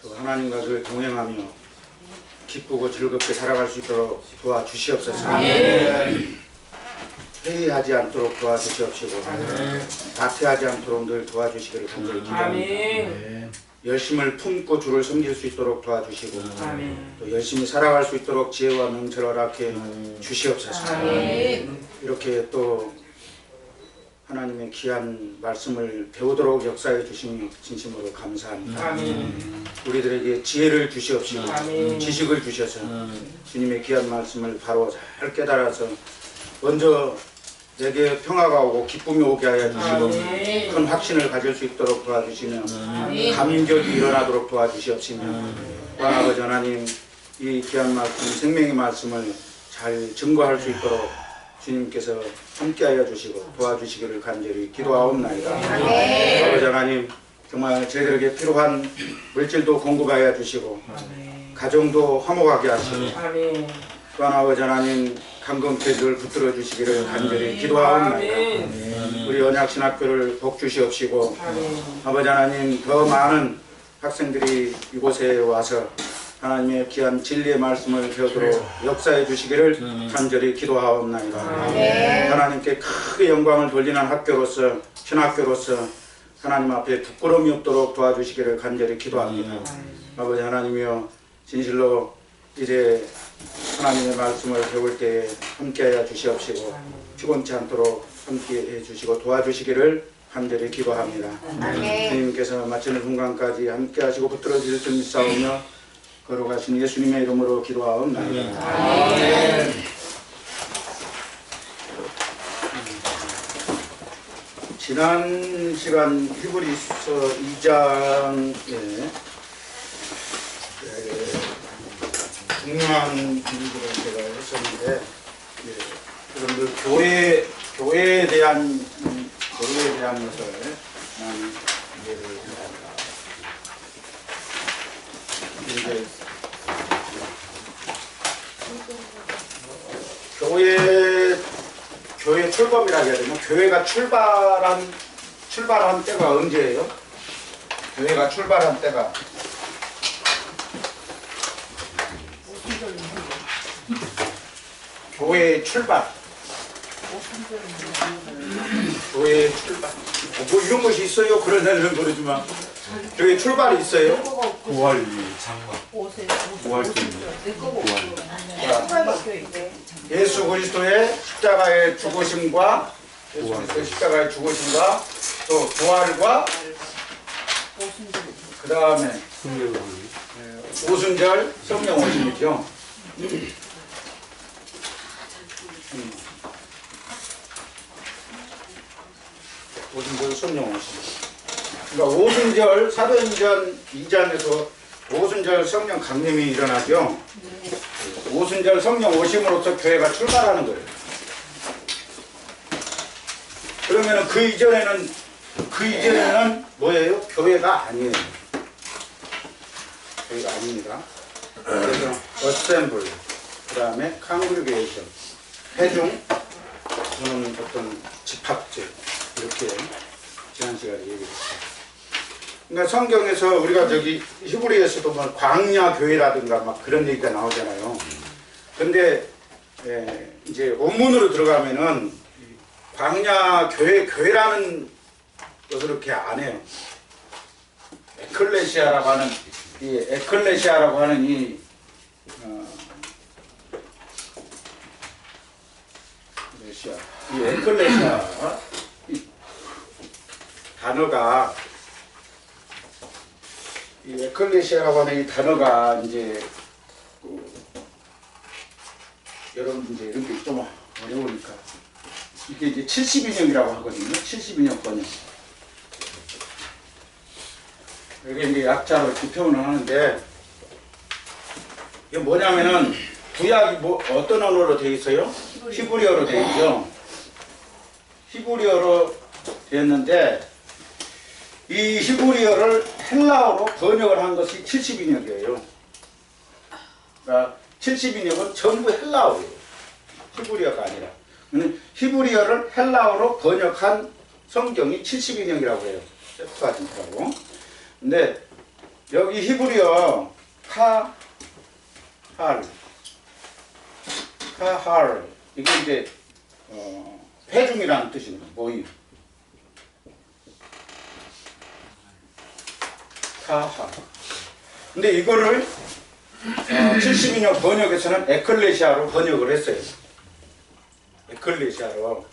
또 하나님과 늘 동행하며 기쁘고 즐겁게 살아갈 수 있도록 도와주시옵소서. 회의하지 않도록 도와주시옵시고 나태하지 않도록 늘 도와주시기를 간절히 기도합니다. 열심을 품고 주를 섬길 수 있도록 도와주시고 또 열심히 살아갈 수 있도록 지혜와 명철을 허락해 주시옵소서. 이렇게 또 하나님의 귀한 말씀을 배우도록 역사해 주시니 진심으로 감사합니다. 우리들에게 지혜를 주시옵시고 지식을 주셔서 주님의 귀한 말씀을 바로 잘 깨달아서 먼저 내게 평화가 오고 기쁨이 오게 하여 주시고 큰 확신을 가질 수 있도록 도와주시며 감격이 일어나도록 도와주시옵시며 아버지 하나님 이 귀한 말씀 생명의 말씀을 잘 증거할 수 있도록 주님께서 함께하여 주시고 도와주시기를 간절히 기도하옵나이다. 아버지 하나님 정말 저희들에게 필요한 물질도 공급하여 주시고 가정도 화목하게 하시고 또한 아버지 하나님 감금죄를 붙들어 주시기를 간절히 기도하옵나이다. 우리 언약신학교를 복 주시옵시고 아버지 하나님 더 많은 학생들이 이곳에 와서 하나님의 귀한 진리의 말씀을 배우도록 역사해 주시기를 간절히 기도하옵나이다. 하나님께 크게 영광을 돌리는 학교로서 신학교로서 하나님 앞에 부끄러움이 없도록 도와주시기를 간절히 기도합니다. 아버지 하나님이여 진실로 이제 하나님의 말씀을 배울 때에 함께하여 주시옵시고 피곤치 않도록 함께해 주시고 도와주시기를 간절히 기도합니다. 주님께서 마치는 순간까지 함께하시고 붙들어 주실 줄 믿사오며 걸어가신 예수님의 이름으로 기도하옵나이다. 지난 시간 히브리서 2장에 중요한 일들을 제가 했었는데 여러분들 교회에 대한 것을 난 이해를 합니다. 이제 교회 출범이라 해야 되나? 교회가 출발한 때가 언제예요? 교회가 출발한 때가 교회의 출발. 교회의 출발. 뭐 이런 것이 있어요? 그런 데는 모르지만 교회 출발이 있어요? 9월 9월 예수 그리스도의 십자가의 죽으심과 또 부활과 그 다음에 오순절 성령 오심이죠. 오순절 성령 오심. 그러니까 오순절 사도행전 2장에서 오순절 성령 강림이 일어나죠. 오순절 성령 오심으로써 교회가 출발하는 거예요. 그러면은 그 이전에는 뭐예요? 교회가 아니에요. 교회가 아닙니다. 그래서 어셈블, 그 다음에 칸그리게이션, 회중, 또는 어떤 집합제 이렇게 지난 시간에 얘기했어요. 그러니까 성경에서 우리가 저기 히브리에서도 뭐 광야 교회라든가 막 그런 얘기가 나오잖아요. 근데 이제 원문으로 들어가면은 광야 교회라는 것을 그렇게 안 해요. 에클레시아라고 하는 이 에클레시아 이 단어가 이 에클레시아라고 하는 이 단어가 이제 여러분 이제 이런 게 좀 어려우니까 이게 이제 72년이라고 하거든요. 72년 번역. 이게 이제 약자로 이렇게 표현을 하는데 이게 뭐냐면은 구약이 뭐 어떤 언어로 되어 있어요? 히브리어로 되어 있죠. 히브리어로 되었는데 이 히브리어를 헬라어로 번역을 한 것이 72년이에요. 그러니까 72년은 전부 헬라어예요. 히브리어가 아니라. 히브리어를 헬라어로 번역한 성경이 72년이라고 해요. 세프아딘트라고. 근데 여기 히브리어 카할 이게 이제 회중이라는 뜻입니다. 모임. 카할. 근데 이거를 72년 번역에서는 에클레시아로 번역을 했어요. 에클레시아로.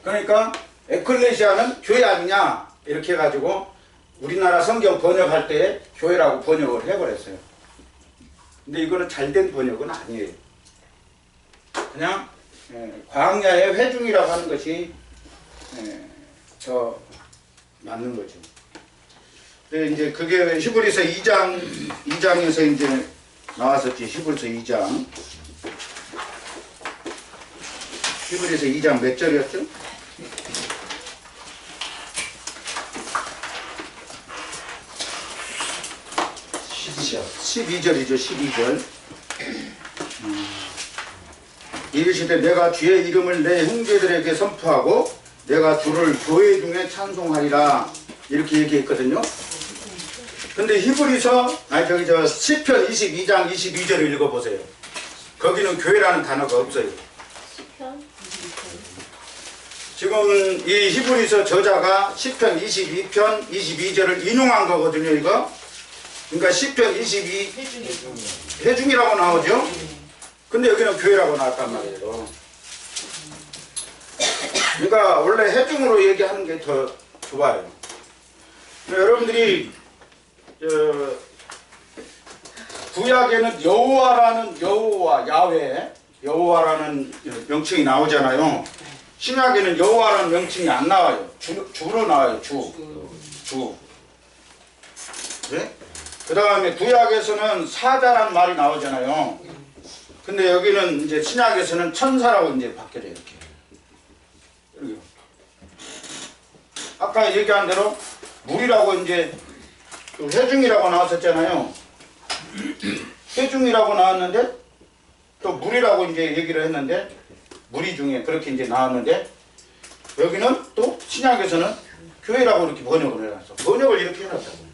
그러니까 에클레시아는 교회 아니냐 이렇게 해가지고 우리나라 성경 번역할 때 교회라고 번역을 해버렸어요. 근데 이거는 잘된 번역은 아니에요. 그냥 광야의 회중이라고 하는 것이 더 맞는 거죠. 근데 이제 그게 히브리서 2장에서 이제 나왔었지. 히브리서 2장. 히브리서 2장 몇 절이었죠? 12절이죠. 12절. 이르시되 내가 주의 이름을 내 형제들에게 선포하고 내가 주를 교회 중에 찬송하리라 이렇게 얘기했거든요. 근데 히브리서 시편 22장 22절을 읽어보세요. 거기는 교회라는 단어가 없어요. 지금 이 히브리서 저자가 시편 22편 22절을 인용한 거거든요. 이거. 그러니까 시편 22 회중이라고 나오죠. 근데 여기는 교회라고 나왔단 말이에요. 그러니까 원래 회중으로 얘기하는 게 더 좋아요. 여러분들이 구약에는 여호와라는 명칭이 나오잖아요. 신약에는 여호와라는 명칭이 안 나와요. 주로 나와요. 주. 네? 그 다음에 구약에서는 사자라는 말이 나오잖아요. 근데 여기는 이제 신약에서는 천사라고 이제 바뀌어요. 이렇게. 아까 얘기한 대로 물이라고 이제 회중이라고 나왔었잖아요. 회중이라고 나왔는데 또 물이라고 이제 얘기를 했는데 무리 중에 그렇게 이제 나왔는데 여기는 또 신약에서는 교회라고 이렇게 번역을 해놨어. 번역을 이렇게 해놨다고.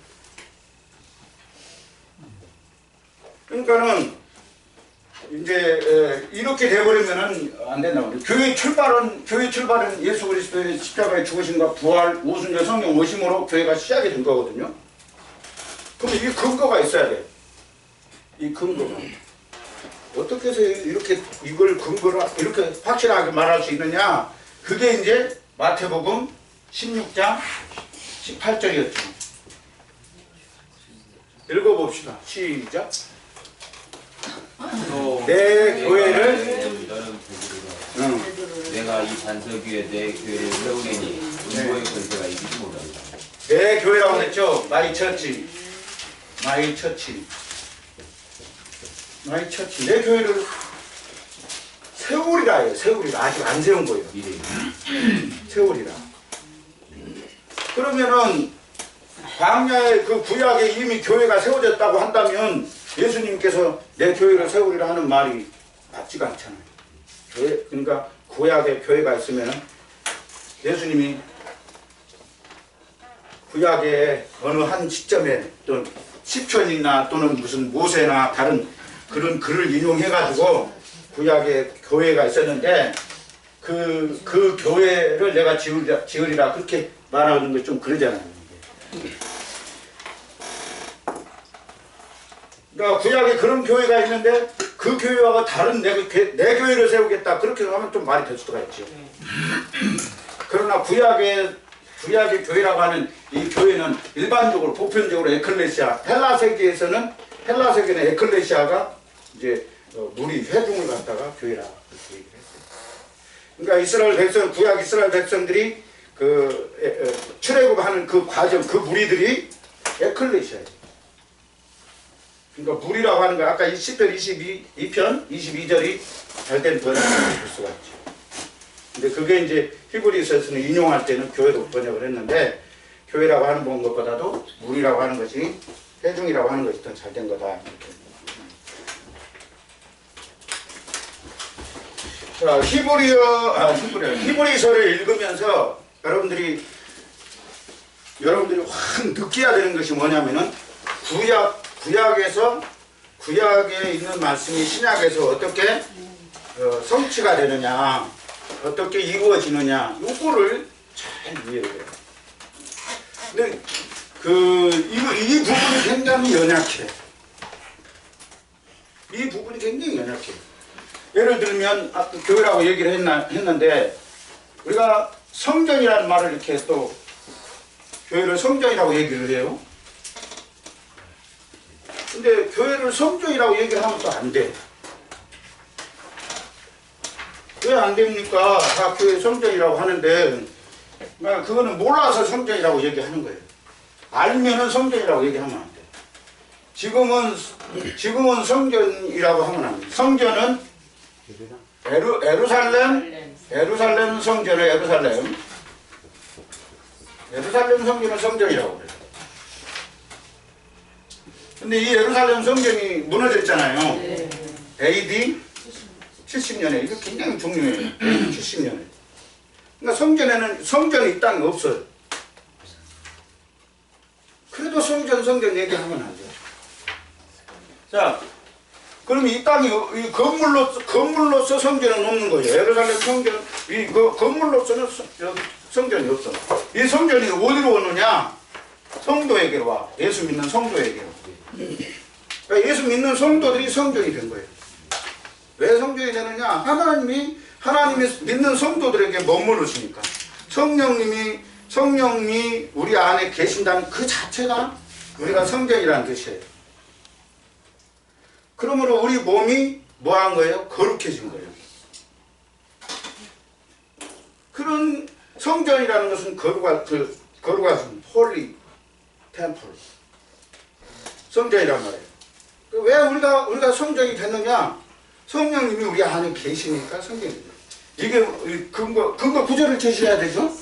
그러니까는 이제 이렇게 돼버리면은 안 된다고. 교회 출발은 예수 그리스도의 십자가의 죽으심과 부활, 오순절 성령 오심으로 교회가 시작이 된 거거든요. 그럼 이 근거가 있어야 돼. 이 근거가. 어떻게 해서 이렇게 이걸 근거로 이렇게 확실하게 말할 수 있느냐? 그게 이제 마태복음 16장 18절이었죠. 읽어봅시다. 시작. 내 교회를 내가 이 반석 위에 내 교회를 세우리니 음보의 권세가 이기지 못한다. 내 교회라고 했죠. 마이 처치. 내 교회를 세우리라 해요. 세우리라. 아직 안 세운 거예요. 세우리라. 그러면은 광야의 그 구약에 이미 교회가 세워졌다고 한다면 예수님께서 내 교회를 세우리라 하는 말이 맞지가 않잖아요. 그러니까 구약에 교회가 있으면 예수님이 구약의 어느 한 시점에 또 시편이나 또는 무슨 모세나 다른 그런 글을 인용해가지고 구약에 교회가 있었는데 그 교회를 내가 지으리라 그렇게 말하는 게 좀 그러잖아요. 그러니까 구약에 그런 교회가 있는데 그 교회와 다른 내 교회를 세우겠다 그렇게 하면 좀 말이 될 수가 있죠. 그러나 구약의 교회라고 하는 이 교회는 일반적으로 보편적으로 에클레시아 헬라세계에는 에클레시아가 이제 무리 회중을 갖다가 교회라 그렇게 얘기를 했어요. 그러니까 이스라엘 백성 구약 이스라엘 백성들이 그 출애굽하는 그 과정 그 무리들이 에클레시아예요. 그러니까 무리라고 하는 거 아까 이 시편 22편 22절이 잘된 번역을 볼 수가 있죠. 근데 그게 이제 히브리서에서는 인용할 때는 교회로 번역을 했는데 교회라고 하는 것보다도 무리라고 하는 것이 회중이라고 하는 것이 더 잘된 거다. 자, 히브리서를 읽으면서 여러분들이 확 느껴야 되는 것이 뭐냐면은 구약에서 구약에 있는 말씀이 신약에서 어떻게 성취가 되느냐, 어떻게 이루어지느냐, 요거를 잘 이해해요. 근데 이 부분이 굉장히 연약해. 이 부분이 굉장히 연약해. 예를 들면 아까 교회라고 얘기를 했는데 우리가 성전이라는 말을 이렇게 또 교회를 성전이라고 얘기를 해요. 근데 교회를 성전이라고 얘기를 하면 또 안 돼. 왜 안 됩니까? 다 교회 성전이라고 하는데 그거는 몰라서 성전이라고 얘기하는 거예요. 알면은 성전이라고 얘기하면 안 돼. 지금은 성전이라고 하면 안 돼. 성전은 에루살렘 성전을 에루살렘 성전은 성전이라고 그래요. 근데 이 예루살렘 성전이 무너졌잖아요. AD 70년에. 이거 굉장히 중요해요. AD 70년에. 그러니까 성전이 있다는 게 없어요. 그래도 성전 얘기하면 안 돼요. 자, 그럼 이 땅이 건물로서 성전은 없는 거예요. 예루살렘 성전, 건물로서는 성전이 없어. 이 성전이 어디로 오느냐? 성도에게로 와. 예수 믿는 성도에게로. 그러니까 예수 믿는 성도들이 성전이 된 거예요. 왜 성전이 되느냐? 하나님이 믿는 성도들에게 머무르시니까. 성령이 우리 안에 계신다는 그 자체가 우리가 성전이라는 뜻이에요. 그러므로 우리 몸이 뭐 한 거예요? 거룩해진 거예요. 그런 성전이라는 것은 거룩하신 홀리 템플. 성전이란 말이에요. 왜 우리가 성전이 됐느냐? 성령님이 우리 안에 계시니까 성전입니다. 이게 근거 구절을 제시해야 되죠?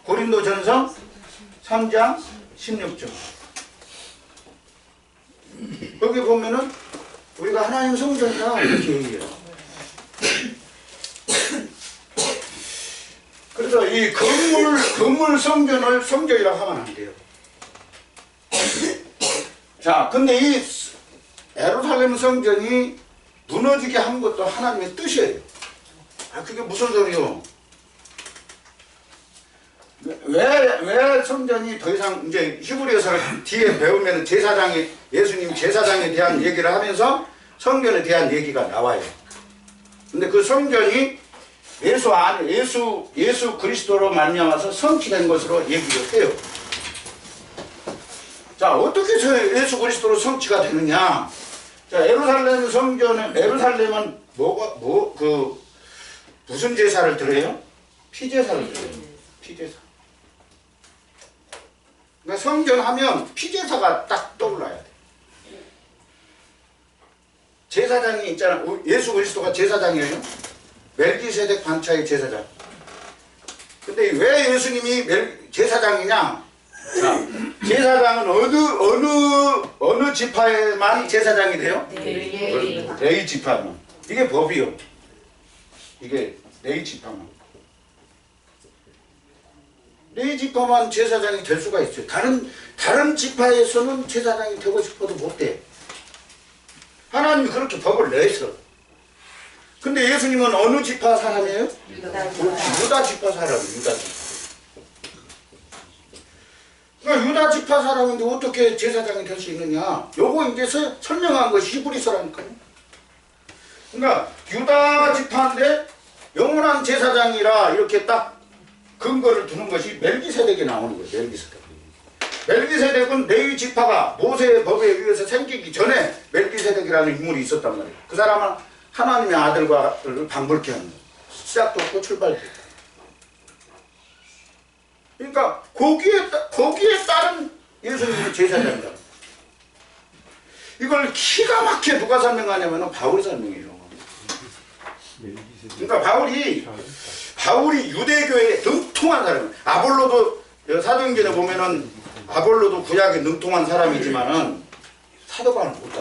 고린도전서 3장 16절. 거기 보면은 우리가 하나님 성전이다 이렇게 얘기해요. 그래서 이 건물 성전을 성전이라고 하면 안 돼요. 자, 근데 이 예루살렘 성전이 무너지게 한 것도 하나님의 뜻이에요. 그게 무슨 소리요? 왜 성전이 더 이상 이제 히브리서를 뒤에 배우면 예수님 제사장에 대한 얘기를 하면서 성전에 대한 얘기가 나와요. 근데 그 성전이 예수 그리스도로 말미암아서 성취된 것으로 얘기를 해요. 자, 어떻게 예수 그리스도로 성취가 되느냐? 자, 예루살렘은 무슨 제사를 드려요? 피제사를 드려요. 피제사. 그러니까 성전하면 피제사가 딱 떠올라야 돼. 제사장이 있잖아. 예수 그리스도가 제사장이에요. 멜기세덱 반차의 제사장. 근데 왜 예수님이 제사장이냐? 자, 제사장은 어느 지파에만 제사장이 돼요? 레위 지파만. 이게 법이요. 이게 레위 지파만. 레위 지파만 제사장이 될 수가 있어요. 다른 지파에서는 제사장이 되고 싶어도 못 돼. 하나님이 그렇게 법을 내서. 근데 예수님은 어느 지파 사람이에요? 유다 지파 사람이에요. 유다 지파. 그러니까 유다 지파 사람인데 어떻게 제사장이 될 수 있느냐? 요거 이제 설명한 것이 히브리서라니까요. 그러니까 유다 지파인데 영원한 제사장이라 이렇게 딱 근거를 두는 것이 멜기세덱에 나오는 거예요. 멜기세덱. 멜기세덱은 레위 지파가 모세의 법에 의해서 생기기 전에 멜기세덱이라는 인물이 있었단 말이에요. 그 사람은 하나님의 아들과 방불케 하는 거예요. 시작도 없고 출발도 없고. 그러니까 거기에 따른 예수님의 제사장이다. 이걸 기가 막히게 누가 설명하냐면 바울이 설명해요. 그러니까 바울이 유대교에 능통한 사람이에요. 아볼로도 사도행전에 보면은 아볼로도 구약에 능통한 사람이지만은 사도반을 못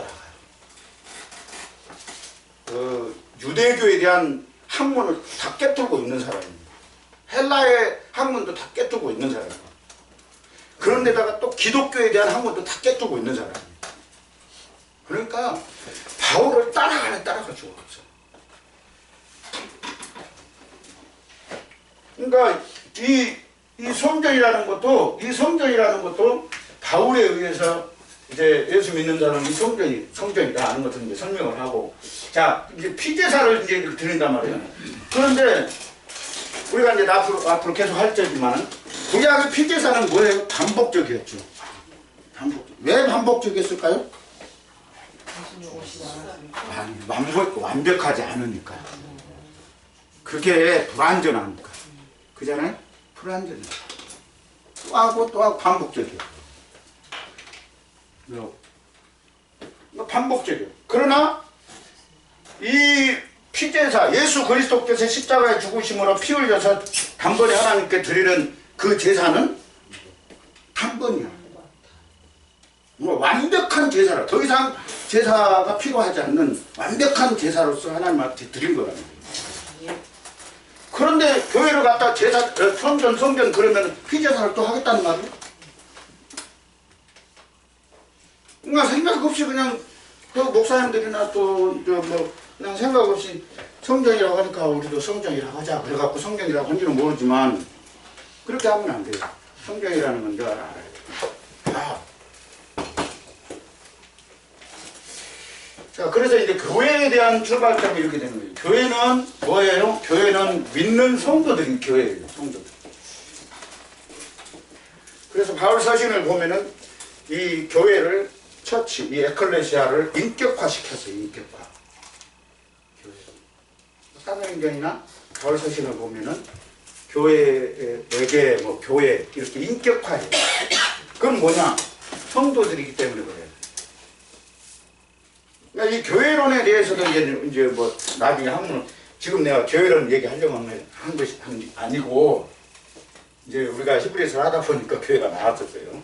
따라가요. 유대교에 대한 학문을 다 깨뚫고 있는 사람입니다. 헬라의 학문도 다 깨뚫고 있는 사람입니다. 그런데다가 또 기독교에 대한 학문도 다 깨뚫고 있는 사람입니다. 그러니까 바울을 따라가지고 없어. 그러니까 이 성전이라는 것도 바울에 의해서 이제 예수 믿는 사람이 성전이다 하는 것을 이제 설명을 하고, 자 이제 피제사를 이제 드린단 말이에요. 그런데 우리가 이제 앞으로 계속 할 때지만 구약의 피제사는 뭐예요? 반복적이었죠. 왜 반복적이었을까요? 완벽하지 않으니까. 그게 불완전하니까. 그잖아요? 불완전해. 또 하고 반복적이에요. 반복적이에요. 그러나 이 피제사, 예수 그리스도께서 십자가에 죽으심으로 피 흘려서 단번에 하나님께 드리는 그 제사는 단번이야. 완벽한 제사라. 더 이상 제사가 필요하지 않는 완벽한 제사로서 하나님한테 드린 거랍니다. 그런데 교회를 갖다 성전 그러면 피제사를 또 하겠다는 말이에요? 그러니까 생각 없이 그냥 그 목사님들이나 또 그냥 생각 없이 성전이라고 하니까 우리도 성전이라고 하자. 그래갖고 성전이라고 한지는 모르지만 그렇게 하면 안 돼요. 성전이라는 건 줄 알아요. 자, 그래서 이제 교회에 대한 출발점이 이렇게 되는 거예요. 교회는 뭐예요? 교회는 믿는 성도들이 교회예요. 성도들. 그래서 바울 서신을 보면은 이 교회를 처치, 이 에클레시아를 인격화시켰어요. 인격화. 사도행전이나 바울 서신을 보면은 교회에게 교회 이렇게 인격화해요. 그건 뭐냐? 성도들이기 때문에 그래요. 그러니까 이 교회론에 대해서도 이제 나중에 한번 지금 내가 교회론 얘기하려고 한 것이 아니고 이제 우리가 히브리서를 하다 보니까 교회가 나왔었어요.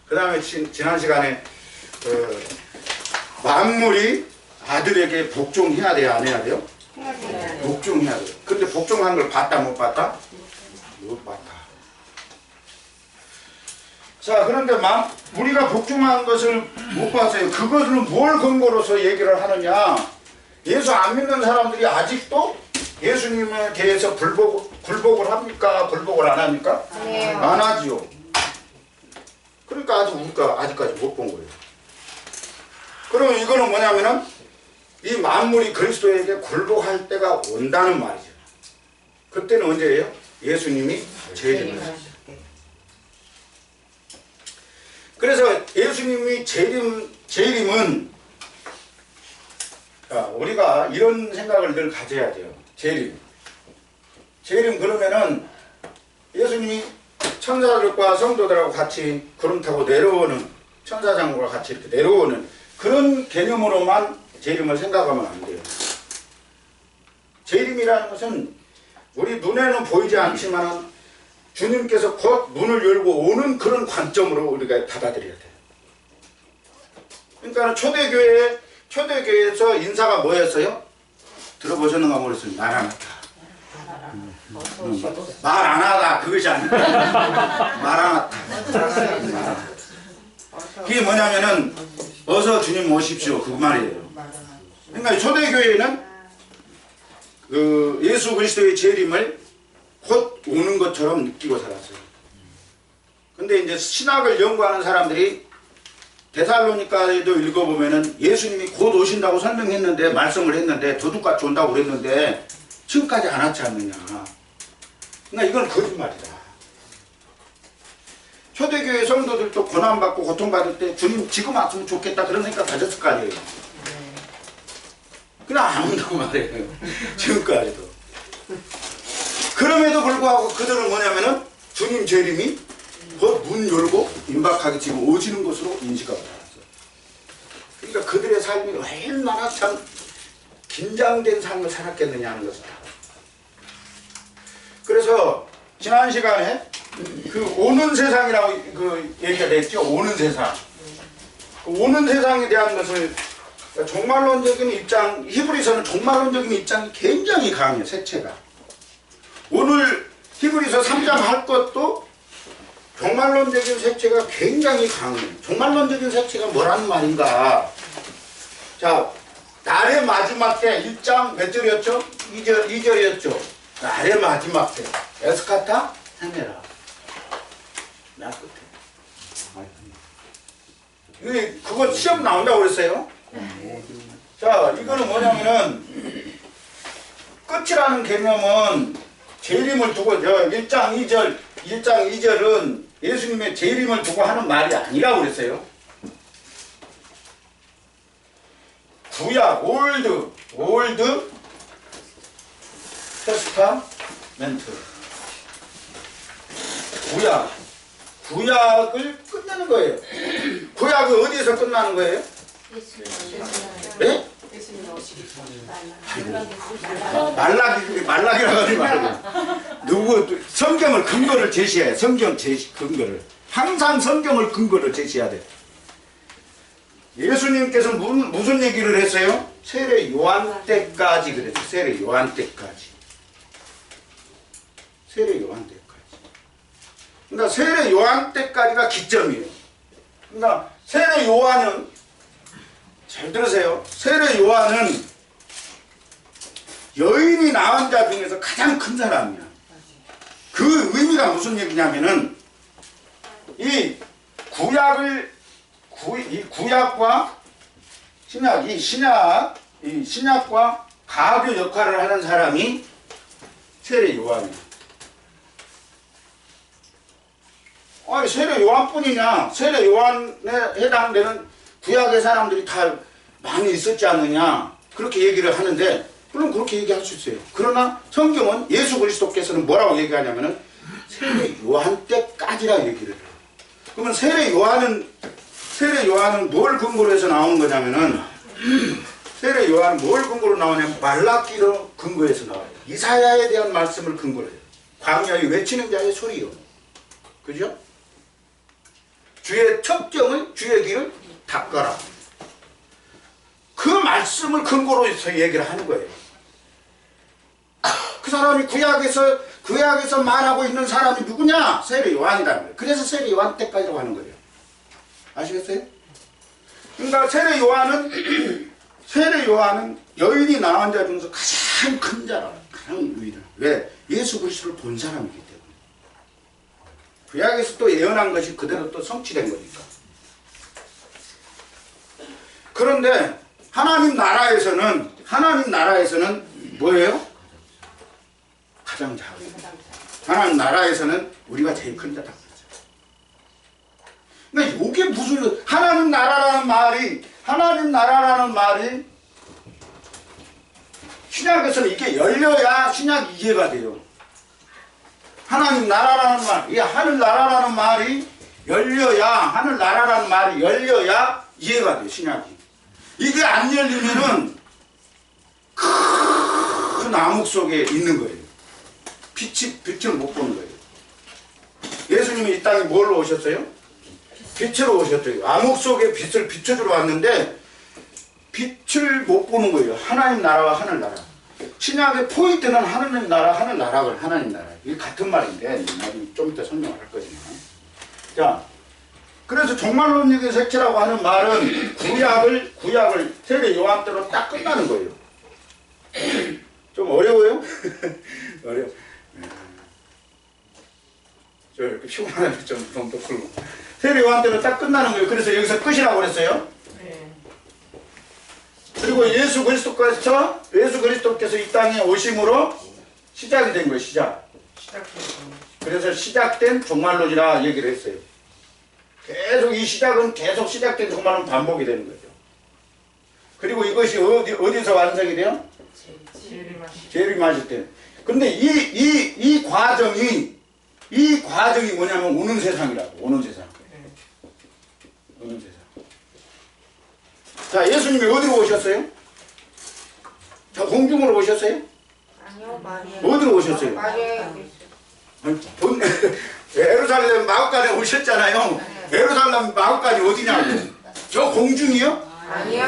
그 다음에 지난 시간에 만물이 아들에게 복종해야 돼요, 안 해야 돼요? 복종해야 돼요. 근데 복종한 걸 봤다 못 봤다? 못 봤다. 자, 그런데 우리가 복종한 것을 못 봤어요. 그것을 뭘 근거로서 얘기를 하느냐? 예수 안 믿는 사람들이 아직도 예수님에 대해서 굴복을 합니까? 굴복을 안 합니까? 네. 안 하지요. 그러니까 우리가 아직까지 못 본 거예요. 그럼 이거는 뭐냐면은 이 만물이 그리스도에게 굴복할 때가 온다는 말이죠. 그때는 언제예요? 예수님이 재림을 하시죠. 그래서 예수님이 재림은 우리가 이런 생각을 늘 가져야 돼요. 재림 그러면은 예수님이 천사들과 성도들하고 같이 구름 타고 내려오는, 천사장과 같이 이렇게 내려오는 그런 개념으로만 재림을 생각하면 안 돼요. 재림이라는 것은 우리 눈에는 보이지 않지만 주님께서 곧 문을 열고 오는 그런 관점으로 우리가 받아들여야 돼요. 그러니까 초대교회에서 인사가 뭐였어요? 들어보셨는가 모르겠어요. 마라나타. 말 안 하다 그것이 아니라 마라나타. 그게 뭐냐면은 어서 주님 오십시오 그 말이에요. 그러니까 초대교회는 예수 그리스도의 재림을 곧 오는 것처럼 느끼고 살았어요. 근데 이제 신학을 연구하는 사람들이 데살로니가에도 읽어보면은 예수님이 곧 오신다고 설명했는데, 말씀을 했는데, 도둑같이 온다고 그랬는데 지금까지 안 왔지 않느냐. 그러니까 이건 거짓말이다. 초대교회 성도들도 고난받고 고통받을 때 주님 지금 왔으면 좋겠다 그런 생각 가졌을 거 아니에요. 그냥 안 온다고 말해요. 지금까지도. 그럼에도 불구하고 그들은 뭐냐면은 주님 재림이 곧 문 열고 임박하게 지금 오시는 것으로 인식하고 살았어요. 그러니까 그들의 삶이 얼마나 참 긴장된 삶을 살았겠느냐 하는 것이다. 그래서 지난 시간에 그 오는 세상이라고 그 얘기가 됐죠. 오는 세상. 그 오는 세상에 대한 것을 종말론적인 입장, 히브리서는 종말론적인 입장이 굉장히 강해요. 색채가. 오늘 히브리서 3장 할 것도 종말론적인 색채가 굉장히 강해요. 종말론적인 색채가 뭐라는 말인가? 자, 날의 마지막 때 1장 몇 절이었죠? 2절이었죠. 날의 마지막 때 에스카타 헤메라. 맨 끝에. 그거 시험 나온다고 그랬어요. 자, 이거는 뭐냐면은 끝이라는 개념은 재림을 두고 1장 2절은 예수님의 재림을 두고 하는 말이 아니라고 그랬어요. 구약 올드 테스타멘트 구약을 끝내는 거예요. 구약은 어디에서 끝나는 거예요? 네? 말라기라고 하지 말고 성경을 근거를 제시해. 근거를 항상 성경을 근거를 제시해야 돼. 예수님께서 무슨 얘기를 했어요? 세례 요한 때까지 그랬어요. 세례 요한 때까지. 그러니까 세례 요한 때까지가 기점이에요. 그러니까 세례 요한은 잘 들으세요. 세례 요한은 여인이 낳은 자 중에서 가장 큰 사람이야. 그 의미가 무슨 얘기냐면은 이 구약과 신약과 가교 역할을 하는 사람이 세례 요한이야. 아니, 세례 요한뿐이냐? 세례 요한에 해당되는 구약의 사람들이 다 많이 있었지 않느냐? 그렇게 얘기를 하는데, 물론 그렇게 얘기할 수 있어요. 그러나 성경은 예수 그리스도께서는 뭐라고 얘기하냐면은 세례 요한 때까지라 얘기를 해요. 그러면 세례 요한은 뭘 근거로 해서 나오는 거냐면은 세례 요한은 뭘 근거로 나오냐면 말라기로 근거해서 나와요. 이사야에 대한 말씀을 근거로 해요. 광야에 외치는 자의 소리요. 그죠? 주의 첩정을 주의 길을 닦아라. 그 말씀을 근거로 해서 얘기를 하는 거예요. 그 사람이 구약에서 말하고 있는 사람이 누구냐? 세례 요한이라는 거예요. 그래서 세례 요한 때까지라고 하는 거예요. 아시겠어요? 그러니까 세례 요한은 여인이 낳은 자 중에서 가장 큰 자라. 가장 유일한. 왜? 예수 그리스도를 본 사람이기 때문에. 구약에서 또 예언한 것이 그대로 또 성취된 거니까. 그런데 하나님 나라에서는 뭐예요? 가장 작은. 하나님 나라에서는 우리가 제일 큰 자다. 그러니까 이게 무슨 하나님 나라라는 말이 신약에서는 이게 열려야 신약 이해가 돼요. 하나님 나라라는 말, 이 하늘나라라는 말이 열려야 이해가 돼요. 신약이. 이게 안 열리면은 큰 암흑 속에 있는 거예요. 빛을 못 보는 거예요. 예수님이 이 땅에 뭘로 오셨어요? 빛으로 오셨죠. 암흑 속에 빛을 비춰주러 왔는데 빛을 못 보는 거예요. 하나님 나라와 하늘나라. 신약의 포인트는 하나님 나라. 이게 같은 말인데 나중에 좀 이따 설명을 할 거지만. 자, 그래서 종말론적인 색채라고 하는 말은 구약을 세례 요한 때로 딱 끝나는 거예요. 좀 어려워요? 어려워. 저 이렇게 피곤하게 좀 더 풀고. 세례 요한 때로 딱 끝나는 거예요. 그래서 여기서 끝이라고 그랬어요. 그리고 예수 그리스도께서 이 땅에 오심으로 시작이 된 거예요. 그래서 시작된 종말론이라 얘기를 했어요. 계속 이 시작은 시작된 종말론 반복이 되는 거죠. 그리고 이것이 어디서 완성이 돼요? 재림하실 때. 근데 이 과정이 뭐냐면 오는 세상이라고. 오는 세상. 자, 예수님이 어디로 오셨어요? 저 공중으로 오셨어요? 아니요, 마리아. 어디로 오셨어요? 마리아. 예루살렘 마구간에 오셨잖아요. 예루살렘 마구간이 어디냐고. 저 공중이요? 아니요.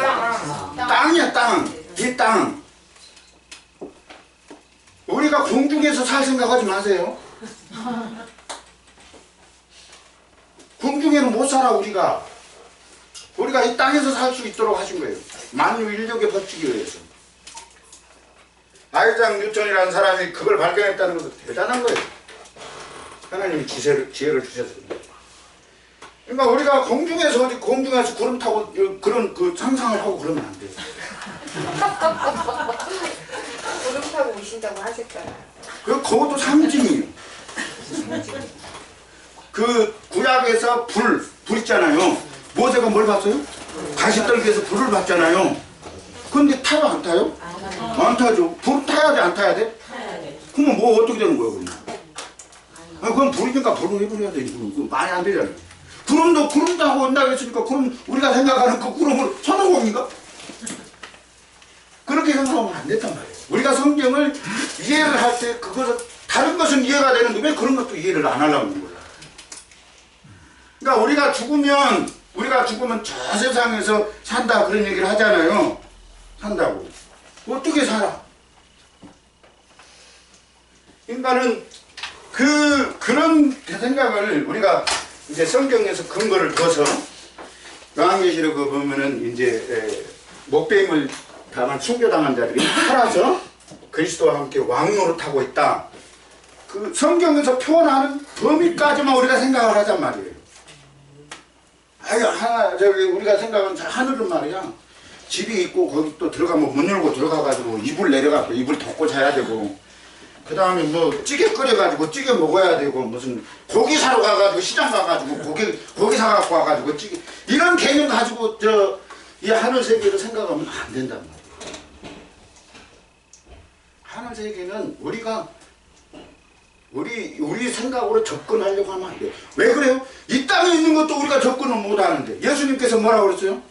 땅이야, 땅. 이 땅. 우리가 공중에서 살 생각하지 마세요. 공중에는 못 살아, 우리가 이 땅에서 살 수 있도록 하신 거예요. 만유 인력에 버티기 위해서. 아이작 뉴턴이라는 사람이 그걸 발견했다는 것도 대단한 거예요. 하나님이 지혜를 주셔서. 그러니까 우리가 공중에서 어디 공중에서 구름 타고 그런 그 상상을 하고 그러면 안 돼요. 구름 타고 오신다고 하셨잖아요. 그것도 상징이에요. 그 구약에서 불 있잖아요. 모세가 뭘 봤어요? 가시떨기에서 불을 봤잖아요. 근데 타요 안 타요? 안 타죠. 불 타야 돼 안 타야 돼? 그러면 뭐 어떻게 되는 거예요 그러면? 그건 불이니까 불을 해버려야 돼. 그거 많이 안 되잖아요. 구름도 하고 온다고 했으니까 그럼 우리가 생각하는 그 구름을 손오공인가? 그렇게 생각하면 안 된단 말이에요. 우리가 성경을 이해를 할 때 그것을 다른 것은 이해가 되는데 왜 그런 것도 이해를 안 하려고 하는 거야. 그러니까 우리가 죽으면 저 세상에서 산다 그런 얘기를 하잖아요. 산다고. 어떻게 살아? 그러니까는 그런 생각을 우리가 이제 성경에서 근거를 둬서 요한계시록 보면은 이제 목배임을 당한 순교당한 자들이 살아서 그리스도와 함께 왕노릇하고 있다. 그 성경에서 표현하는 범위까지만 우리가 생각을 하잔 말이에요. 우리가 생각은 하늘은 말이야. 집이 있고 거기 또 들어가면 문 열고 들어가가지고 이불 내려가고 이불 덮고 자야 되고 그 다음에 뭐 찌개 끓여가지고 찌개 먹어야 되고 무슨 고기 사러 가가지고 시장 가가지고 고기 사갖고 와가지고 찌개 이런 개념 가지고 이 하늘 세계를 생각하면 안 된단 말이에요. 하늘 세계는 우리 생각으로 접근하려고 하면 안 돼요. 왜 그래요? 이 땅에 있는 것도 우리가 접근을 못 하는데 예수님께서 뭐라고 그랬어요?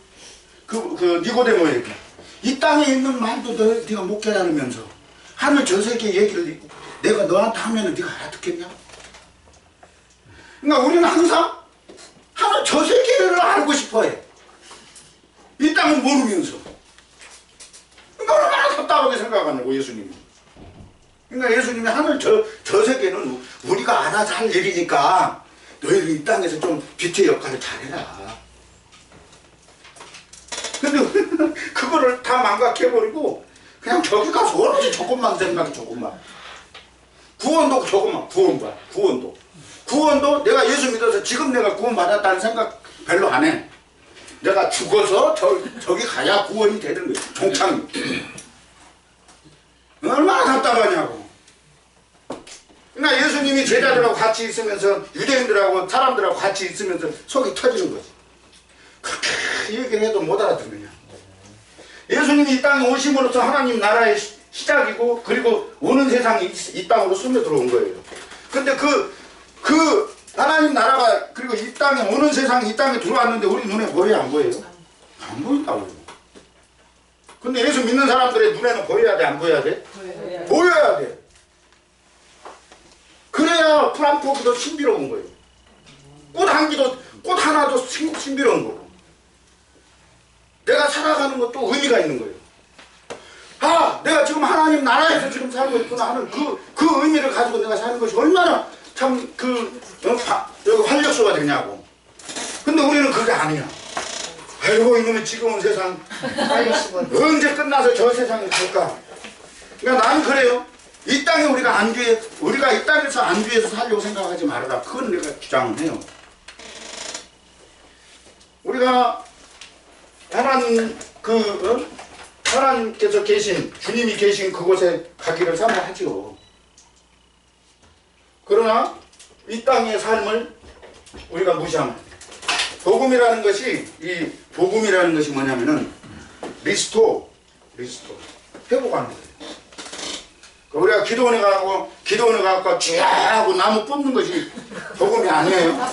그 니고데모에게 이 땅에 있는 말도 네가 못 깨달으면서 하늘 저 세계 얘기를 내가 너한테 하면은 네가 알아듣겠냐? 그러니까 우리는 항상 하늘 저 세계를 알고 싶어해. 이 땅은 모르면서. 그러니까 얼마나 답답하게 생각하냐고 예수님이. 그러니까 예수님이 하늘 저 세계는 우리가 알아서 할 일이니까 너희들 이 땅에서 좀 빛의 역할을 잘해라. 근데 그거를 다 망각해버리고 그냥 저기 가서 오로지 조금만 생각해. 조금만. 구원도 조금만. 구원도 내가 예수 믿어서 지금 내가 구원 받았다는 생각 별로 안 해. 내가 죽어서 저기 가야 구원이 되는 거야. 종착이. 얼마나 답답하냐고. 그러니까 예수님이 제자들하고 같이 있으면서 유대인들하고 사람들하고 같이 있으면서 속이 터지는 거지. 그렇게 얘기를 해도 못 알아듣느냐. 예수님이 이 땅에 오심으로써 하나님 나라의 시작이고 그리고 오는 세상이 이 땅으로 스며들어온 거예요. 근데 그 하나님 나라가 그리고 이 땅에 오는 세상이 이 땅에 들어왔는데 우리 눈에 보여요 안 보여요? 안 보인다고요. 근데 예수 믿는 사람들의 눈에는 보여야 돼 안 보여야 돼? 보여야 돼. 그래야 풀 한 포기도 신비로운 거예요. 꽃 하나도 신비로운 거고. 내가 살아가는 것도 의미가 있는 거예요. 내가 지금 하나님 나라에서 지금 살고 있구나 하는 그 의미를 가지고 내가 사는 것이 얼마나 참 활력소가 되냐고. 근데 우리는 그게 아니야. 아이고 이놈의 지겨운 세상 언제 끝나서 저 세상에 갈까. 그러니까 나는 그래요. 이 땅에 우리가 이 땅에서 안주해서 살려고 생각하지 말아라. 그건 내가 주장을 해요. 우리가 하나님께서 계신 주님이 계신 그곳에 가기를 사모하지요. 그러나 이 땅의 삶을 우리가 무시하면 복음이라는 것이 뭐냐면은 리스토 회복하는 거예요. 우리가 기도원에 가고 쥐하고 나무 뽑는 것이 복음이 아니에요.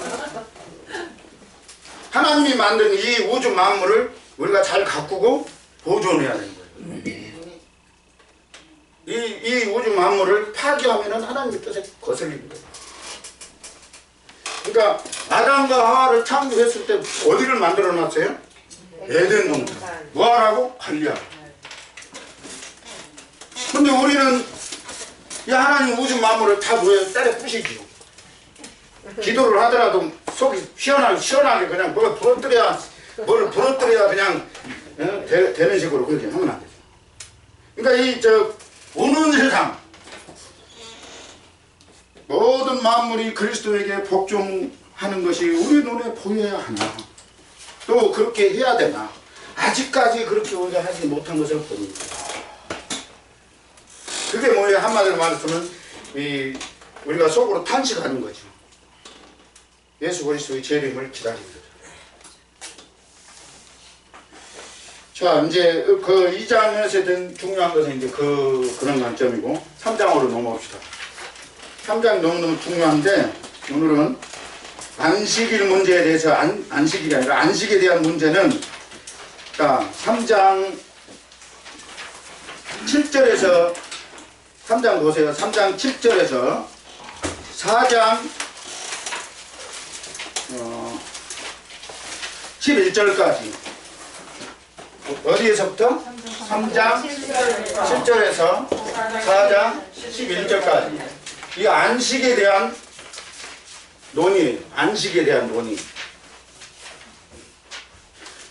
하나님이 만든 이 우주 만물을 우리가 잘 가꾸고 보존해야 되는 거예요. 이 우주 만물을 파괴하면 하나님의 뜻에 거슬리는 거예요. 그러니까 아담과 하와를 창조했을 때 어디를 만들어 놨어요? 에덴 동산. 뭐하라고? 관리하고. 근데 우리는 이 하나님 우주 만물을 다 때려 부시지요. 기도를 하더라도 속이 시원하게 그냥 뭐를 부러뜨려야 그냥 되는 식으로 그렇게 하면 안 되죠. 그러니까 오는 세상 모든 만물이 그리스도에게 복종하는 것이 우리 눈에 보여야 하나, 또 그렇게 해야 되나. 아직까지 그렇게 우리가 하지 못한 것을 보니까 그게 뭐예요? 한마디로 말하면 우리가 속으로 탄식하는 거죠. 예수 그리스도의 재림을 기다리는 거죠. 자, 이제 그 2장에서 된 중요한 것은 이제 그런 관점이고 3장으로 넘어갑시다. 3장 너무너무 중요한데 오늘은 안식일 문제에 대해서 안식일이 아니라 안식에 대한 문제는 자, 3장 7절에서 3장 보세요. 3장 7절에서 4장 11절까지 어디에서부터? 3장 7절에서 4장 11절까지 이 안식에 대한 논의, 안식에 대한 논의.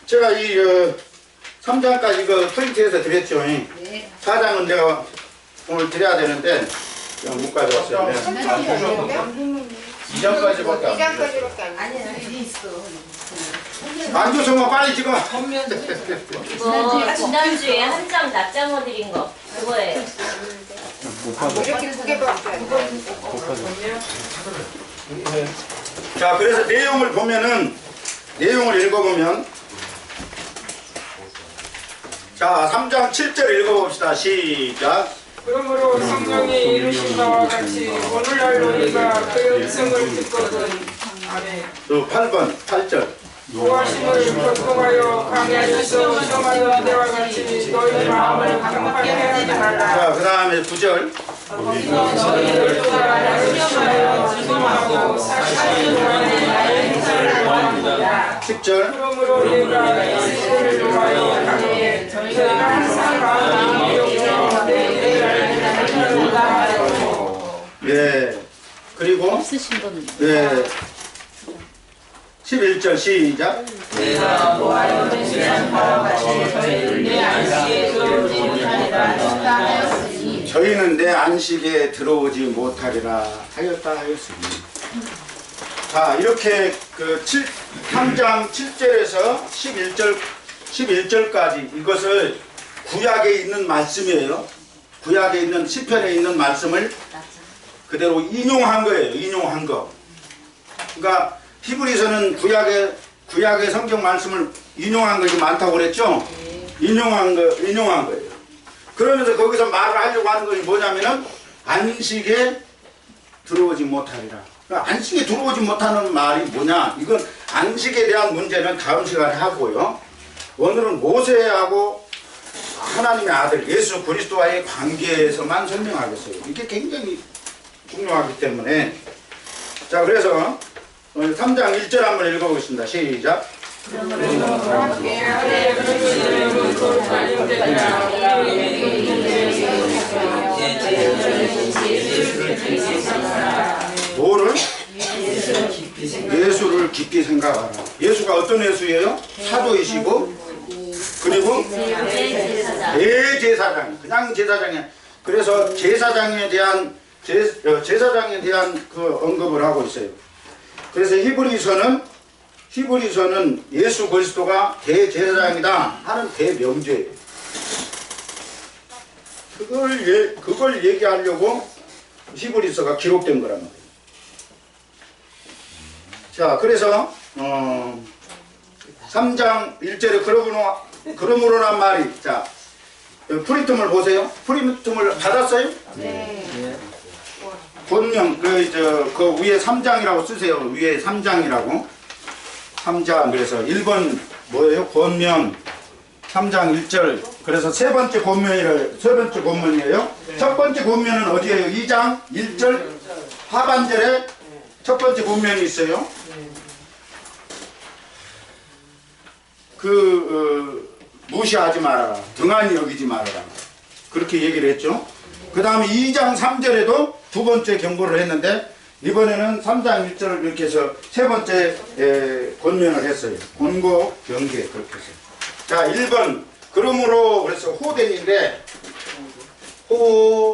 제가 이 3장까지 그 프린트해서 드렸죠. 4장은 내가 오늘 드려야 되는데 못 가져왔어요. 2장까지밖에 안 돼요. 2장까지밖에 안 돼. 아니야, 여기 있어. 안 줘서 빨리 찍어. 이거 지난주에 한 장 납작어 드린 거 그거예요. 이렇게 2개밖에 안 돼. 자, 그래서 내용을 보면은 내용을 읽어보면 자, 3장 7절 읽어봅시다. 시작. 그러므로 성령이 이루신 바와 같이 오늘날 너희가 그의 음성을 듣거든. 아멘. 또 8번 8절. 구하심을 교통하여 강야에서 시험하던 때와 같이 너희 마음을 강하게 하지 말라. 자, 그 다음에 9절. 너희를 따라 시험하여 지도하고 사실 동안에 나의 행사를 원한다. 10절. 그러므로 내가 예수를 위하여 가게 저희가 항상 마음이 용기여 내 일을 예. 그리고 예. 11절 시작. 내가 모아여 대신한 바와 같이 저희를 내 안식에 들어오지 못하리라. 저희는 내 안식에 들어오지 못하리라 하였다 하였으니. 자, 이렇게 그 3장 7절에서 11절까지 이것을 구약에 있는 말씀이에요. 구약에 있는 시편에 있는 말씀을 그대로 인용한 거예요. 인용한 거. 그러니까 히브리서는 구약의 성경 말씀을 인용한 것이 많다고 그랬죠? 인용한 거예요. 그러면서 거기서 말을 하려고 하는 것이 뭐냐면은 안식에 들어오지 못하리라. 그러니까 안식에 들어오지 못하는 말이 뭐냐? 이건 안식에 대한 문제는 다음 시간에 하고요. 오늘은 모세하고 하나님의 아들 예수 그리스도와의 관계에서만 설명하겠어요. 이게 굉장히 중요하기 때문에. 자, 그래서 3장 1절 한번 읽어보겠습니다. 시작. 뭐를? 예수를 깊이 생각하라. 예수가 어떤 예수예요? 사도이시고 그리고 대제사장. 그냥 제사장이. 그래서 제사장에 대한 그 언급을 하고 있어요. 그래서 히브리서는 예수 그리스도가 대제사장이다 하는 대명제예요. 그걸 얘기하려고 히브리서가 기록된 거란 말이에요. 자, 그래서 3장 1절에 그러므로란 말이, 자, 프리텀을 보세요. 프리텀을 받았어요? 네. 본명 그 위에 3장이라고 쓰세요. 위에 3장이라고. 3장. 그래서 1번 뭐예요? 본명 3장 1절. 그래서 세 번째 본문이에요. 첫 번째 본문은 어디예요? 2장 1절 하반절에 첫 번째 본문이 있어요. 무시하지 말아라. 등한히 여기지 말아라. 그렇게 얘기를 했죠. 그 다음에 2장 3절에도 두 번째 경고를 했는데 이번에는 3장 1절을 이렇게 해서 세 번째 권면을 했어요. 권고, 경계 그렇게 해서. 자, 1번 그러므로 그래서 호덴인데 호덴.